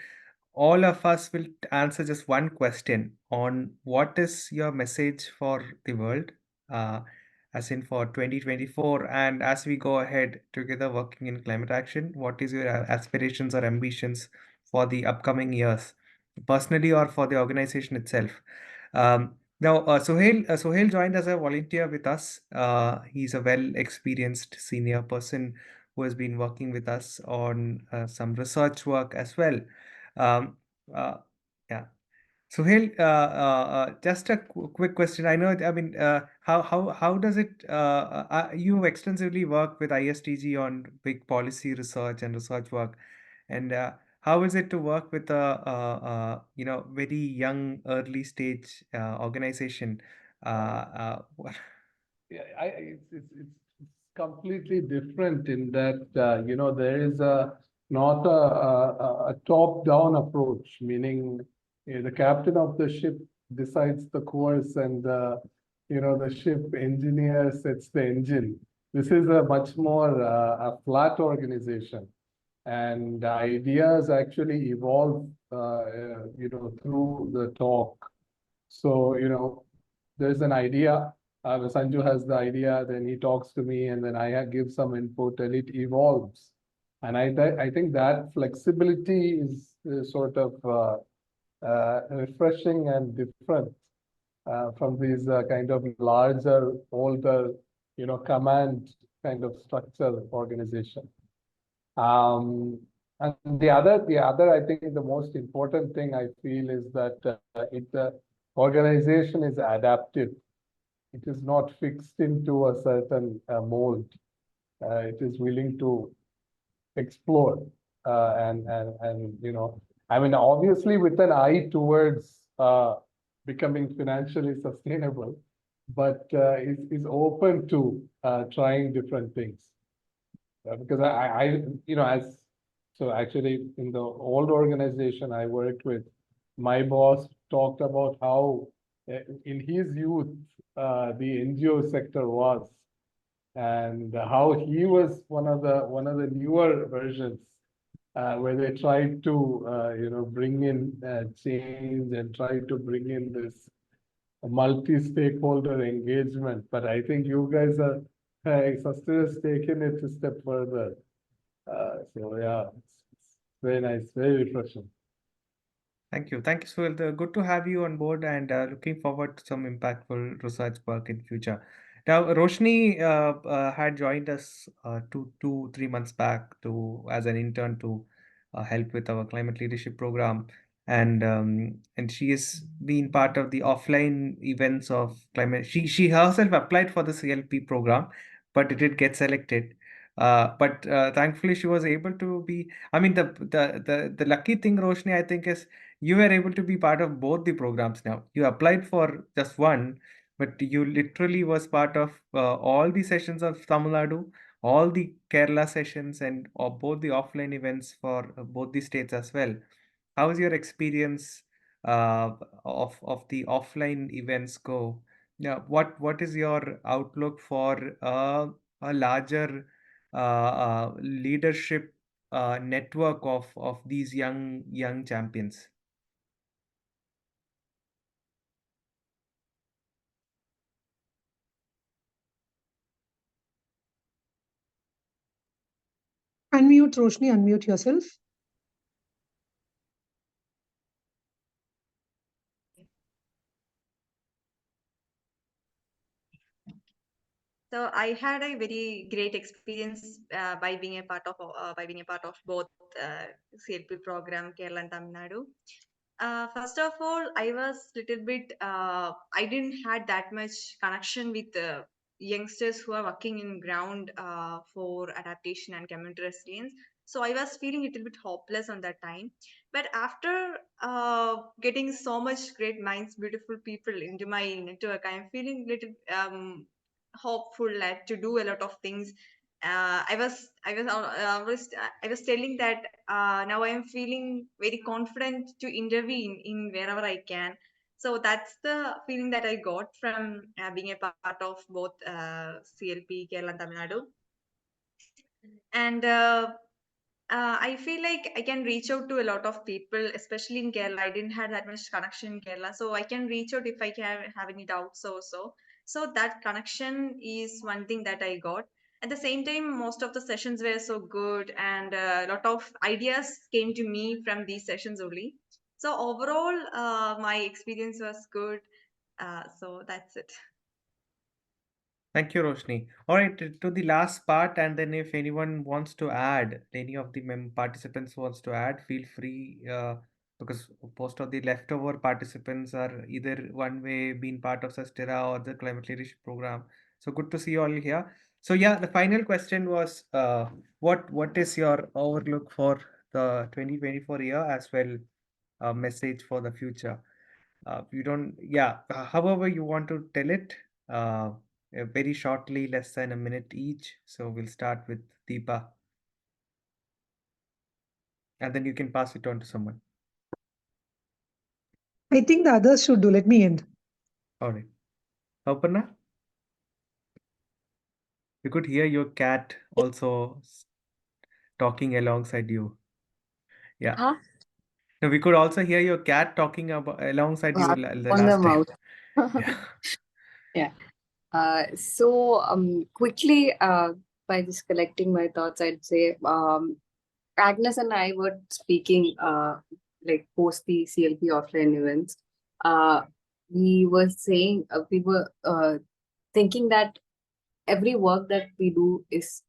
all of us will answer just one question on what is your message for the world, as in for 2024, and as we go ahead together working in climate action, what is your aspirations or ambitions for the upcoming years, personally or for the organization itself? Now, Sohail joined as a volunteer with us. He's a well-experienced senior person who has been working with us on some research work as well. Um, yeah. Sohail, just a quick question. I know, I mean, how does it? You extensively work with ISTG on big policy research and research work, and how is it to work with a very young, early stage organization? Yeah, it's completely different in that there is not a top-down approach, meaning the captain of the ship decides the course, and the ship engineer sets the engine. This is a much more a flat organization, and ideas actually evolve through the talk. So there's an idea. Sanju has the idea, then he talks to me, and then I give some input, and it evolves. And I think that flexibility is sort of refreshing and different from these kind of larger, older, command kind of structure organization. And the other, I think the most important thing I feel is that the organization is adaptive. It is not fixed into a certain mold. It is willing to explore and I mean, obviously with an eye towards becoming financially sustainable, but is open to trying different things. Because so actually in the old organization I worked with, my boss talked about how in his youth the NGO sector was, and how he was one of the newer versions where they tried to bring in change and try to bring in this multi-stakeholder engagement. But I think you guys are Suster has taken it a step further. So yeah, it's very nice, very refreshing. Thank you. Thank you, Suhel. Good to have you on board, and looking forward to some impactful research work in future. Now, Roshni had joined us 3 months back as an intern to help with our climate leadership program, and she has been part of the offline events of climate. She herself applied for the CLP program, but it did get selected. But thankfully, she was able to be. I mean, the lucky thing, Roshni, I think, is you were able to be part of both the programs now. You applied for just one, but you literally was part of all the sessions of Tamil Nadu, all the Kerala sessions, and both the offline events for both the states as well. How is your experience of the offline events go? Yeah, what is your outlook for a larger leadership network of these young champions? Unmute, Roshni, unmute yourself. So I had a very great experience by being a part of both CLP program Kerala and Tamil Nadu. First of all, I was little bit I didn't had that much connection with youngsters who are working in ground for adaptation and community resilience. So I was feeling a little bit hopeless on that time. But after getting so much great minds, beautiful people into my network, I am feeling little hopeful to do a lot of things. I was telling that now I am feeling very confident to intervene in wherever I can. So that's the feeling that I got from being a part of both CLP Kerala and Tamil Nadu. And I feel like I can reach out to a lot of people, especially in Kerala. I didn't have that much connection in Kerala, so I can reach out if I can have any doubts also. So that connection is one thing that I got. At the same time, most of the sessions were so good, and a lot of ideas came to me from these sessions only. So overall, my experience was good. So that's it. Thank you, Roshni. All right, to the last part, and then if anyone wants to add, any of the participants wants to add, feel free, because most of the leftover participants are either one way being part of Sustera or the climate leadership program. So good to see you all here. So yeah, the final question was, what is your outlook for the 2024 year, as well, a message for the future? You don't, yeah, however you want to tell it, very shortly, less than a minute each. So we'll start with Deepa, and then you can pass it on to someone. I think the others should do. Let me end. All right. Aparna, we could hear your cat also talking alongside you. Yeah. Huh? No, we could also hear your cat talking alongside you the On last the time. mouth. Yeah. Yeah. So quickly, by just collecting my thoughts, I'd say Agnes and I were speaking like post the CLP offline events. We were saying we were thinking that every work that we do is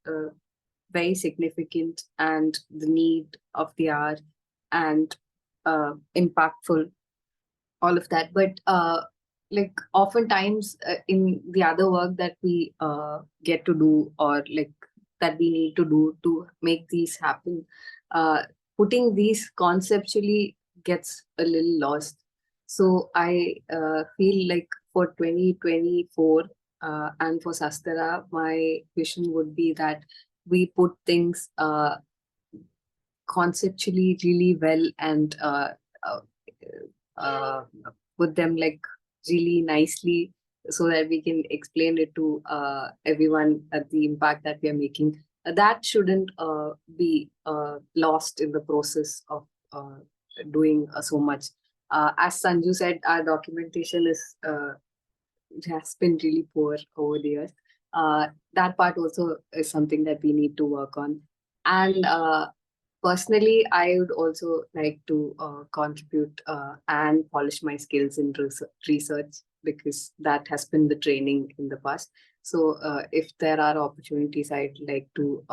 very significant and the need of the hour and impactful, all of that. But like oftentimes in the other work that we get to do, or like that we need to do to make these happen, putting these conceptually gets a little lost. So I feel like for 2024 and for Sastera, my vision would be that we put things conceptually really well and put them like really nicely so that we can explain it to everyone at the impact that we are making. That shouldn't be lost in the process of doing so much. As Sanju said, our documentation has been really poor over the years. That part also is something that we need to work on. And personally, I would also like to contribute and polish my skills in research, because that has been the training in the past. So if there are opportunities, I'd like to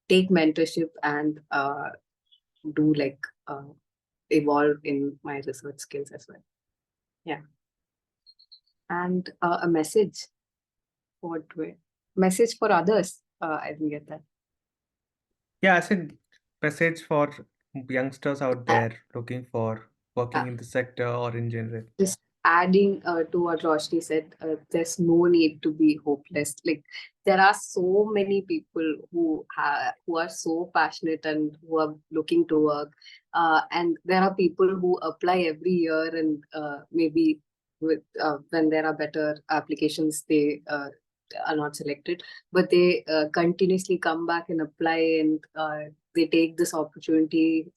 take mentorship and do like evolve in my research skills as well. Yeah. And a message for others. I didn't get that. Yeah, I said message for youngsters out there looking for working in the sector or in general. Just adding to what Roshni said, there's no need to be hopeless. Like, there are so many people who are so passionate and who are looking to work, and there are people who apply every year, and maybe with when there are better applications, they are not selected, but they continuously come back and apply, and they take this opportunity,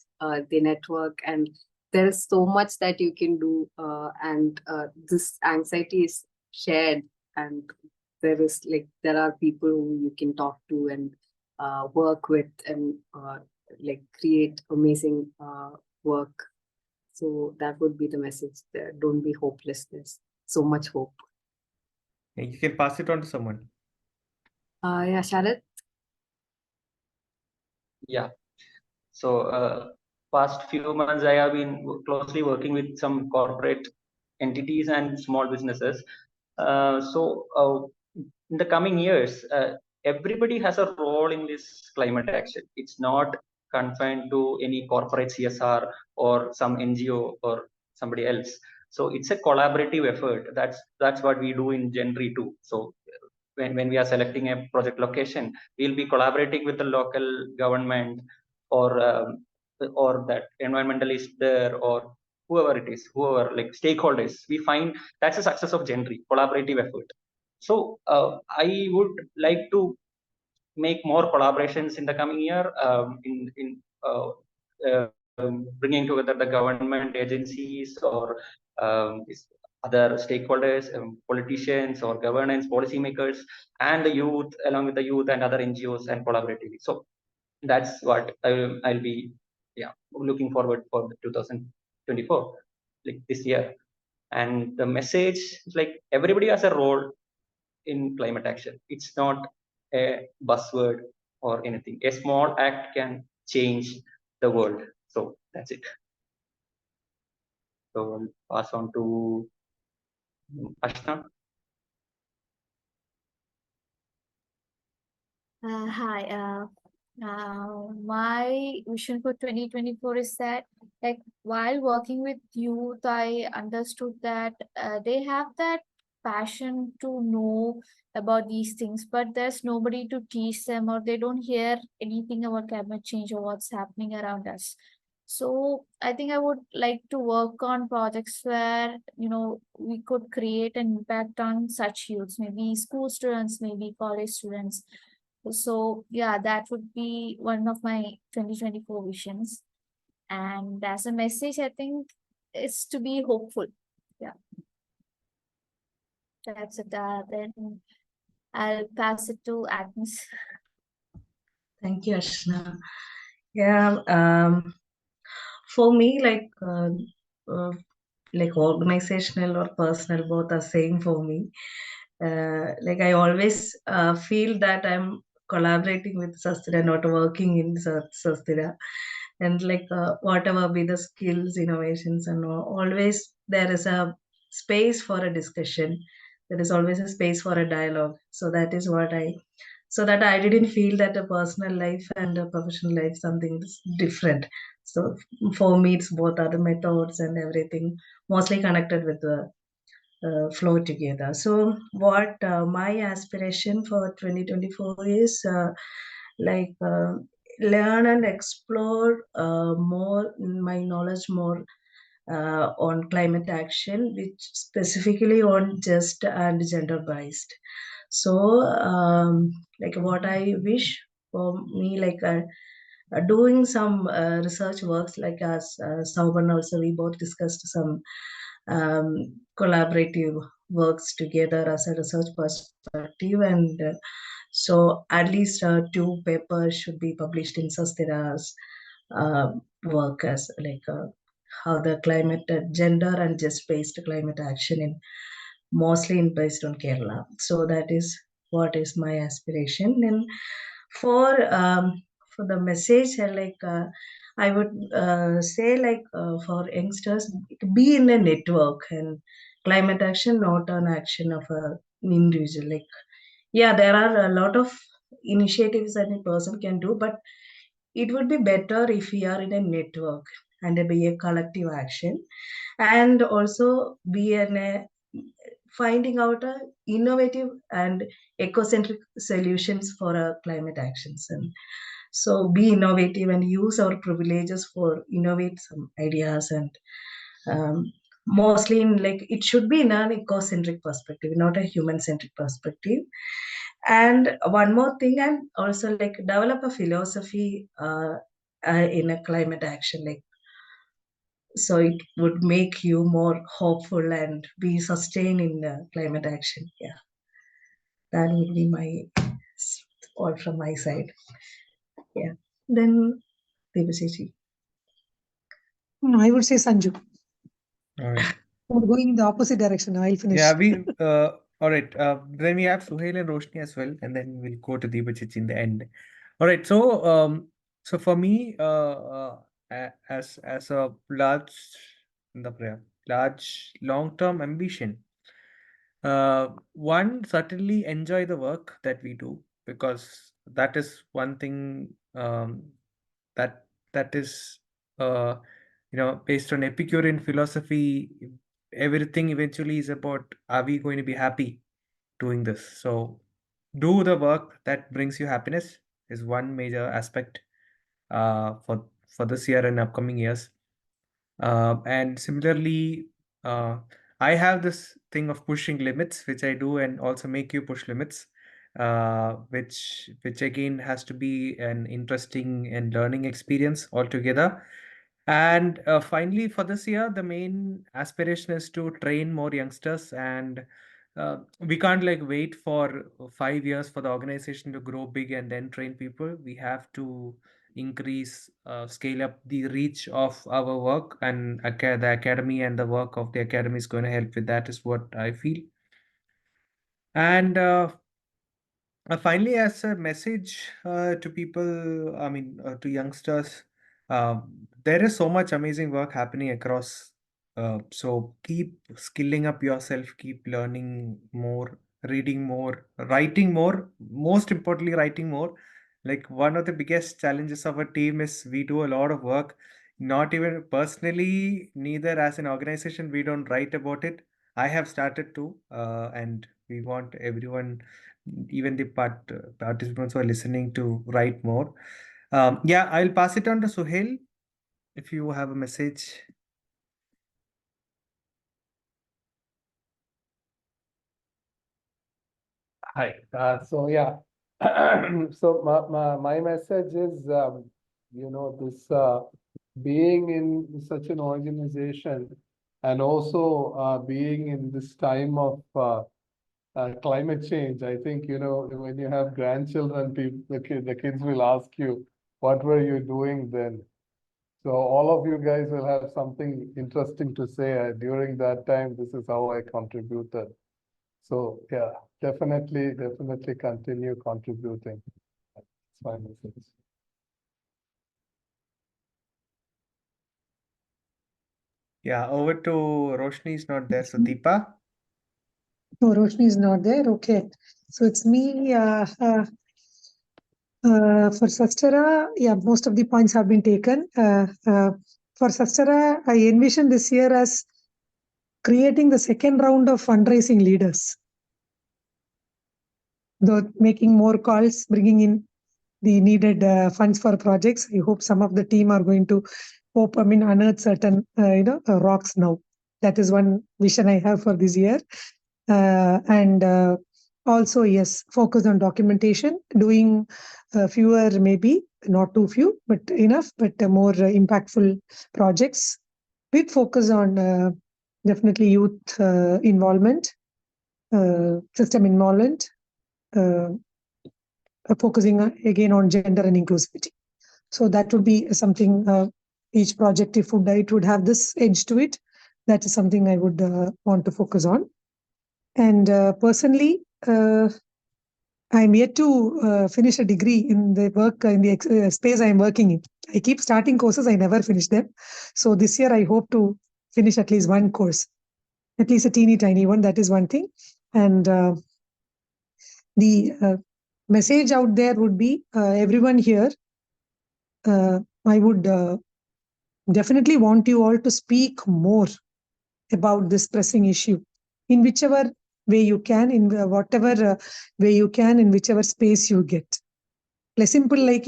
they network, and there is so much that you can do, and this anxiety is shared, and there are people who you can talk to and work with, and like create amazing work. So that would be the message there. Don't be hopeless. There's so much hope. And you can pass it on to someone. Yeah, Sharad? Yeah. So past few months, I have been closely working with some corporate entities and small businesses. In the coming years, everybody has a role in this climate action. It's not confined to any corporate CSR or some NGO or somebody else. So it's a collaborative effort. That's what we do in Gen3 too. So when we are selecting a project location, we'll be collaborating with the local government or that environmentalist there, or whoever it is, whoever like stakeholders. We find that's a success of Gen3, collaborative effort. So I would like to make more collaborations in the coming year, in bringing together the government agencies or other stakeholders, politicians or governance policymakers, and the youth, along with the youth and other NGOs, and collaboratively. So that's what I'll be looking forward for 2024, like this year. And the message is like everybody has a role in climate action. It's not a buzzword or anything. A small act can change the world. So that's it. So I'll pass on to Ashna. Hi. My vision for 2024 is that, like, while working with youth, I understood that they have that passion to know about these things, but there's nobody to teach them, or they don't hear anything about climate change or what's happening around us. So I think I would like to work on projects where, we could create an impact on such youths, maybe school students, maybe college students. So yeah, that would be one of my 2024 visions. And as a message, I think it's to be hopeful. Yeah. That's it. Then I'll pass it to Agnes. Thank you, Ashna. Yeah, for me, like organizational or personal, both are same for me. Like I always feel that I'm collaborating with Sastera, not working in Sastera. And like whatever be the skills, innovations, and all, always there is a space for a discussion. There is always a space for a dialogue. So that is what so that I didn't feel that a personal life and a professional life something is different. So for me, it's both are the methods and everything, mostly connected with the flow together. So what my aspiration for 2024 is learn and explore more my knowledge more on climate action, which specifically on just and gender based. So what I wish for me, doing some research works, like as Sauban also, we both discussed some collaborative works together as a research perspective, and so at least 2 papers should be published in Sastira's work as how the climate gender and just based climate action in mostly based on Kerala. So that is what is my aspiration. And for the message, I would say for youngsters, be in a network, and climate action not an action of an individual. There are a lot of initiatives that a person can do, but it would be better if we are in a network and be a collective action, and also be in a finding out a innovative and ecocentric solutions for our climate actions. And so be innovative and use our privileges for innovate some ideas, and mostly in it should be in an ecocentric perspective, not a human-centric perspective. And one more thing, and also develop a philosophy in a climate action, so it would make you more hopeful and be sustained in climate action. Yeah, that would be my all from my side. Yeah, then Devaseshi. No, I would say Sanju. All right. We're going in the opposite direction. I'll finish. Yeah, all right. Then we have Suhail and Roshni as well, and then we'll go to Deepachichi in the end. All right. So, so for me, as a large long-term ambition, one, certainly enjoy the work that we do, because that is one thing that is based on Epicurean philosophy. Everything eventually is about, are we going to be happy doing this? So do the work that brings you happiness is one major aspect for this year and upcoming years. And similarly, I have this thing of pushing limits, which I do, and also make you push limits, which again has to be an interesting and learning experience altogether. And finally, for this year, the main aspiration is to train more youngsters, and we can't wait for 5 years for the organization to grow big and then train people. We have to increase, scale up the reach of our work, and the academy and the work of the academy is going to help with that, is what I feel. And finally, as a message to people, I mean, to youngsters, there is so much amazing work happening across. So keep skilling up yourself, keep learning more, reading more, writing more. Most importantly, writing more. One of the biggest challenges of our team is we do a lot of work, not even personally, neither as an organization, we don't write about it. I have started to, and we want everyone, even the participants who are listening, to write more. Yeah, I'll pass it on to Suhail if you have a message. Hi. So yeah, so my message is, this being in such an organization, and also being in this time of climate change. I think, when you have grandchildren, the kids will ask you, what were you doing then? So all of you guys will have something interesting to say. During that time, this is how I contributed. So yeah, definitely continue contributing. That's my message. Yeah, over to Roshni is not there. So Deepa. No, Roshni is not there. Okay. So it's me. For Sastera, yeah, most of the points have been taken. For Sastera, I envision this year as creating the second round of fundraising leaders. Though making more calls, bringing in the needed funds for projects. I hope some of the team are going to unearth certain rocks now. That is one vision I have for this year. And also, yes, focus on documentation, doing fewer, maybe not too few, but enough, but more impactful projects. Big focus on definitely youth involvement, system involvement, focusing again on gender and inclusivity. So that would be something, each project, if it would have this edge to it, that is something I would want to focus on. And personally, I'm yet to finish a degree in the work, in the space I'm working in. I keep starting courses, I never finish them. So this year I hope to finish at least one course, at least a teeny tiny one. That is one thing. And the message out there would be, everyone here, I would definitely want you all to speak more about this pressing issue in whichever way you can, in whatever way you can, in whichever space you get. Like simple, like,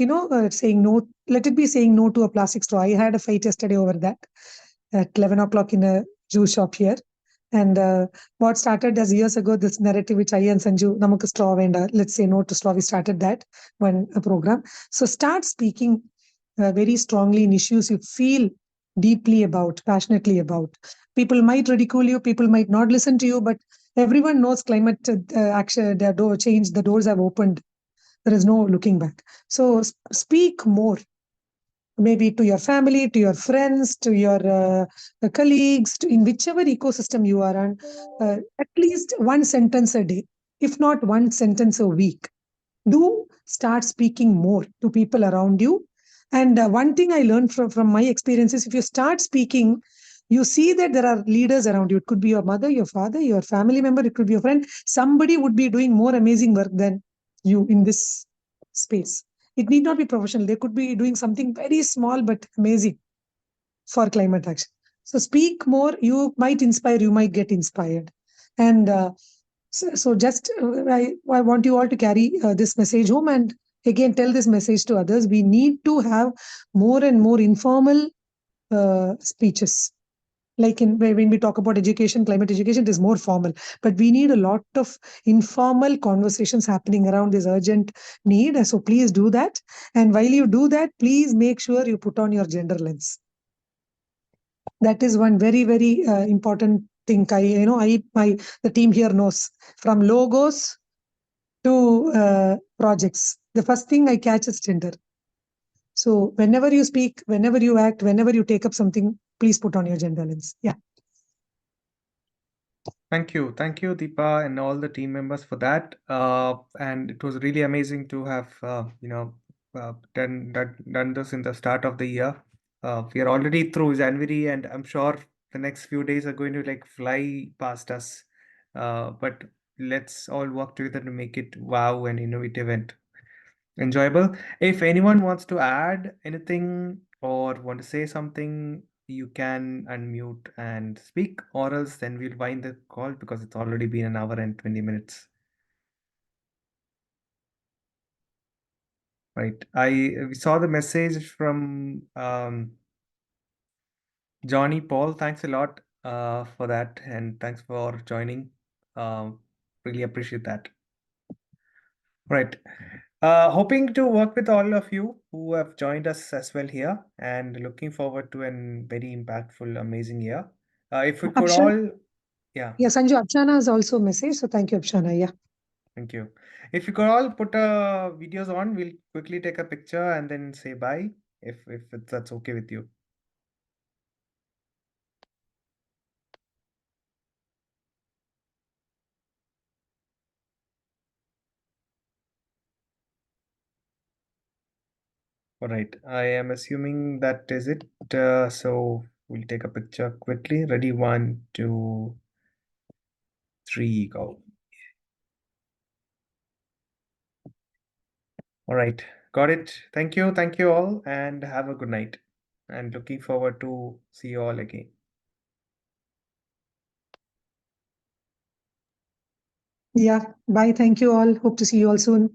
saying no, let it be saying no to a plastic straw. I had a fight yesterday over that at 11 o'clock in a juice shop here. And what started as years ago, this narrative which I and Sanju, Namak straw venda, let's say no to straw, we started that one program. So start speaking very strongly in issues you feel deeply about, passionately about. People might ridicule you, people might not listen to you, but everyone knows climate action, change, the doors have opened. There is no looking back. So speak more, maybe to your family, to your friends, to your colleagues, in whichever ecosystem you are on, at least one sentence a day, if not one sentence a week. Do start speaking more to people around you. And one thing I learned from my experiences, if you start speaking, you see that there are leaders around you. It could be your mother, your father, your family member, it could be your friend. Somebody would be doing more amazing work than you in this space. It need not be professional. They could be doing something very small but amazing for climate action. So speak more. You might inspire, you might get inspired. And so just I want you all to carry this message home, and again tell this message to others. We need to have more and more informal speeches. Like when we talk about education, climate education, it is more formal. But we need a lot of informal conversations happening around this urgent need. And so please do that. And while you do that, please make sure you put on your gender lens. That is one very, very important thing. The team here knows, from logos to projects, the first thing I catch is gender. So whenever you speak, whenever you act, whenever you take up something, please put on your gender lens. Yeah. Thank you, Deepa, and all the team members for that. And it was really amazing to have done this in the start of the year. We are already through January, and I'm sure the next few days are going to like fly past us. But let's all work together to make it wow and innovative and enjoyable. If anyone wants to add anything or want to say something, you can unmute and speak, or else then we'll wind the call because it's already been an hour and 20 minutes. Right. We saw the message from Johnny Paul. Thanks a lot for that, and thanks for joining. Really appreciate that. Right. Hoping to work with all of you who have joined us as well here, and looking forward to a very impactful, amazing year. If we could all, yeah. Yeah, Sanju, Abshana has also messaged. So thank you, Abshana. Yeah. Thank you. If you could all put videos on, we'll quickly take a picture and then say bye, if that's okay with you. All right, I am assuming that is it. So we'll take a picture quickly. Ready, 1, 2, 3, go. All right, got it. Thank you all, and have a good night. And looking forward to see you all again. Yeah. Bye. Thank you all. Hope to see you all soon.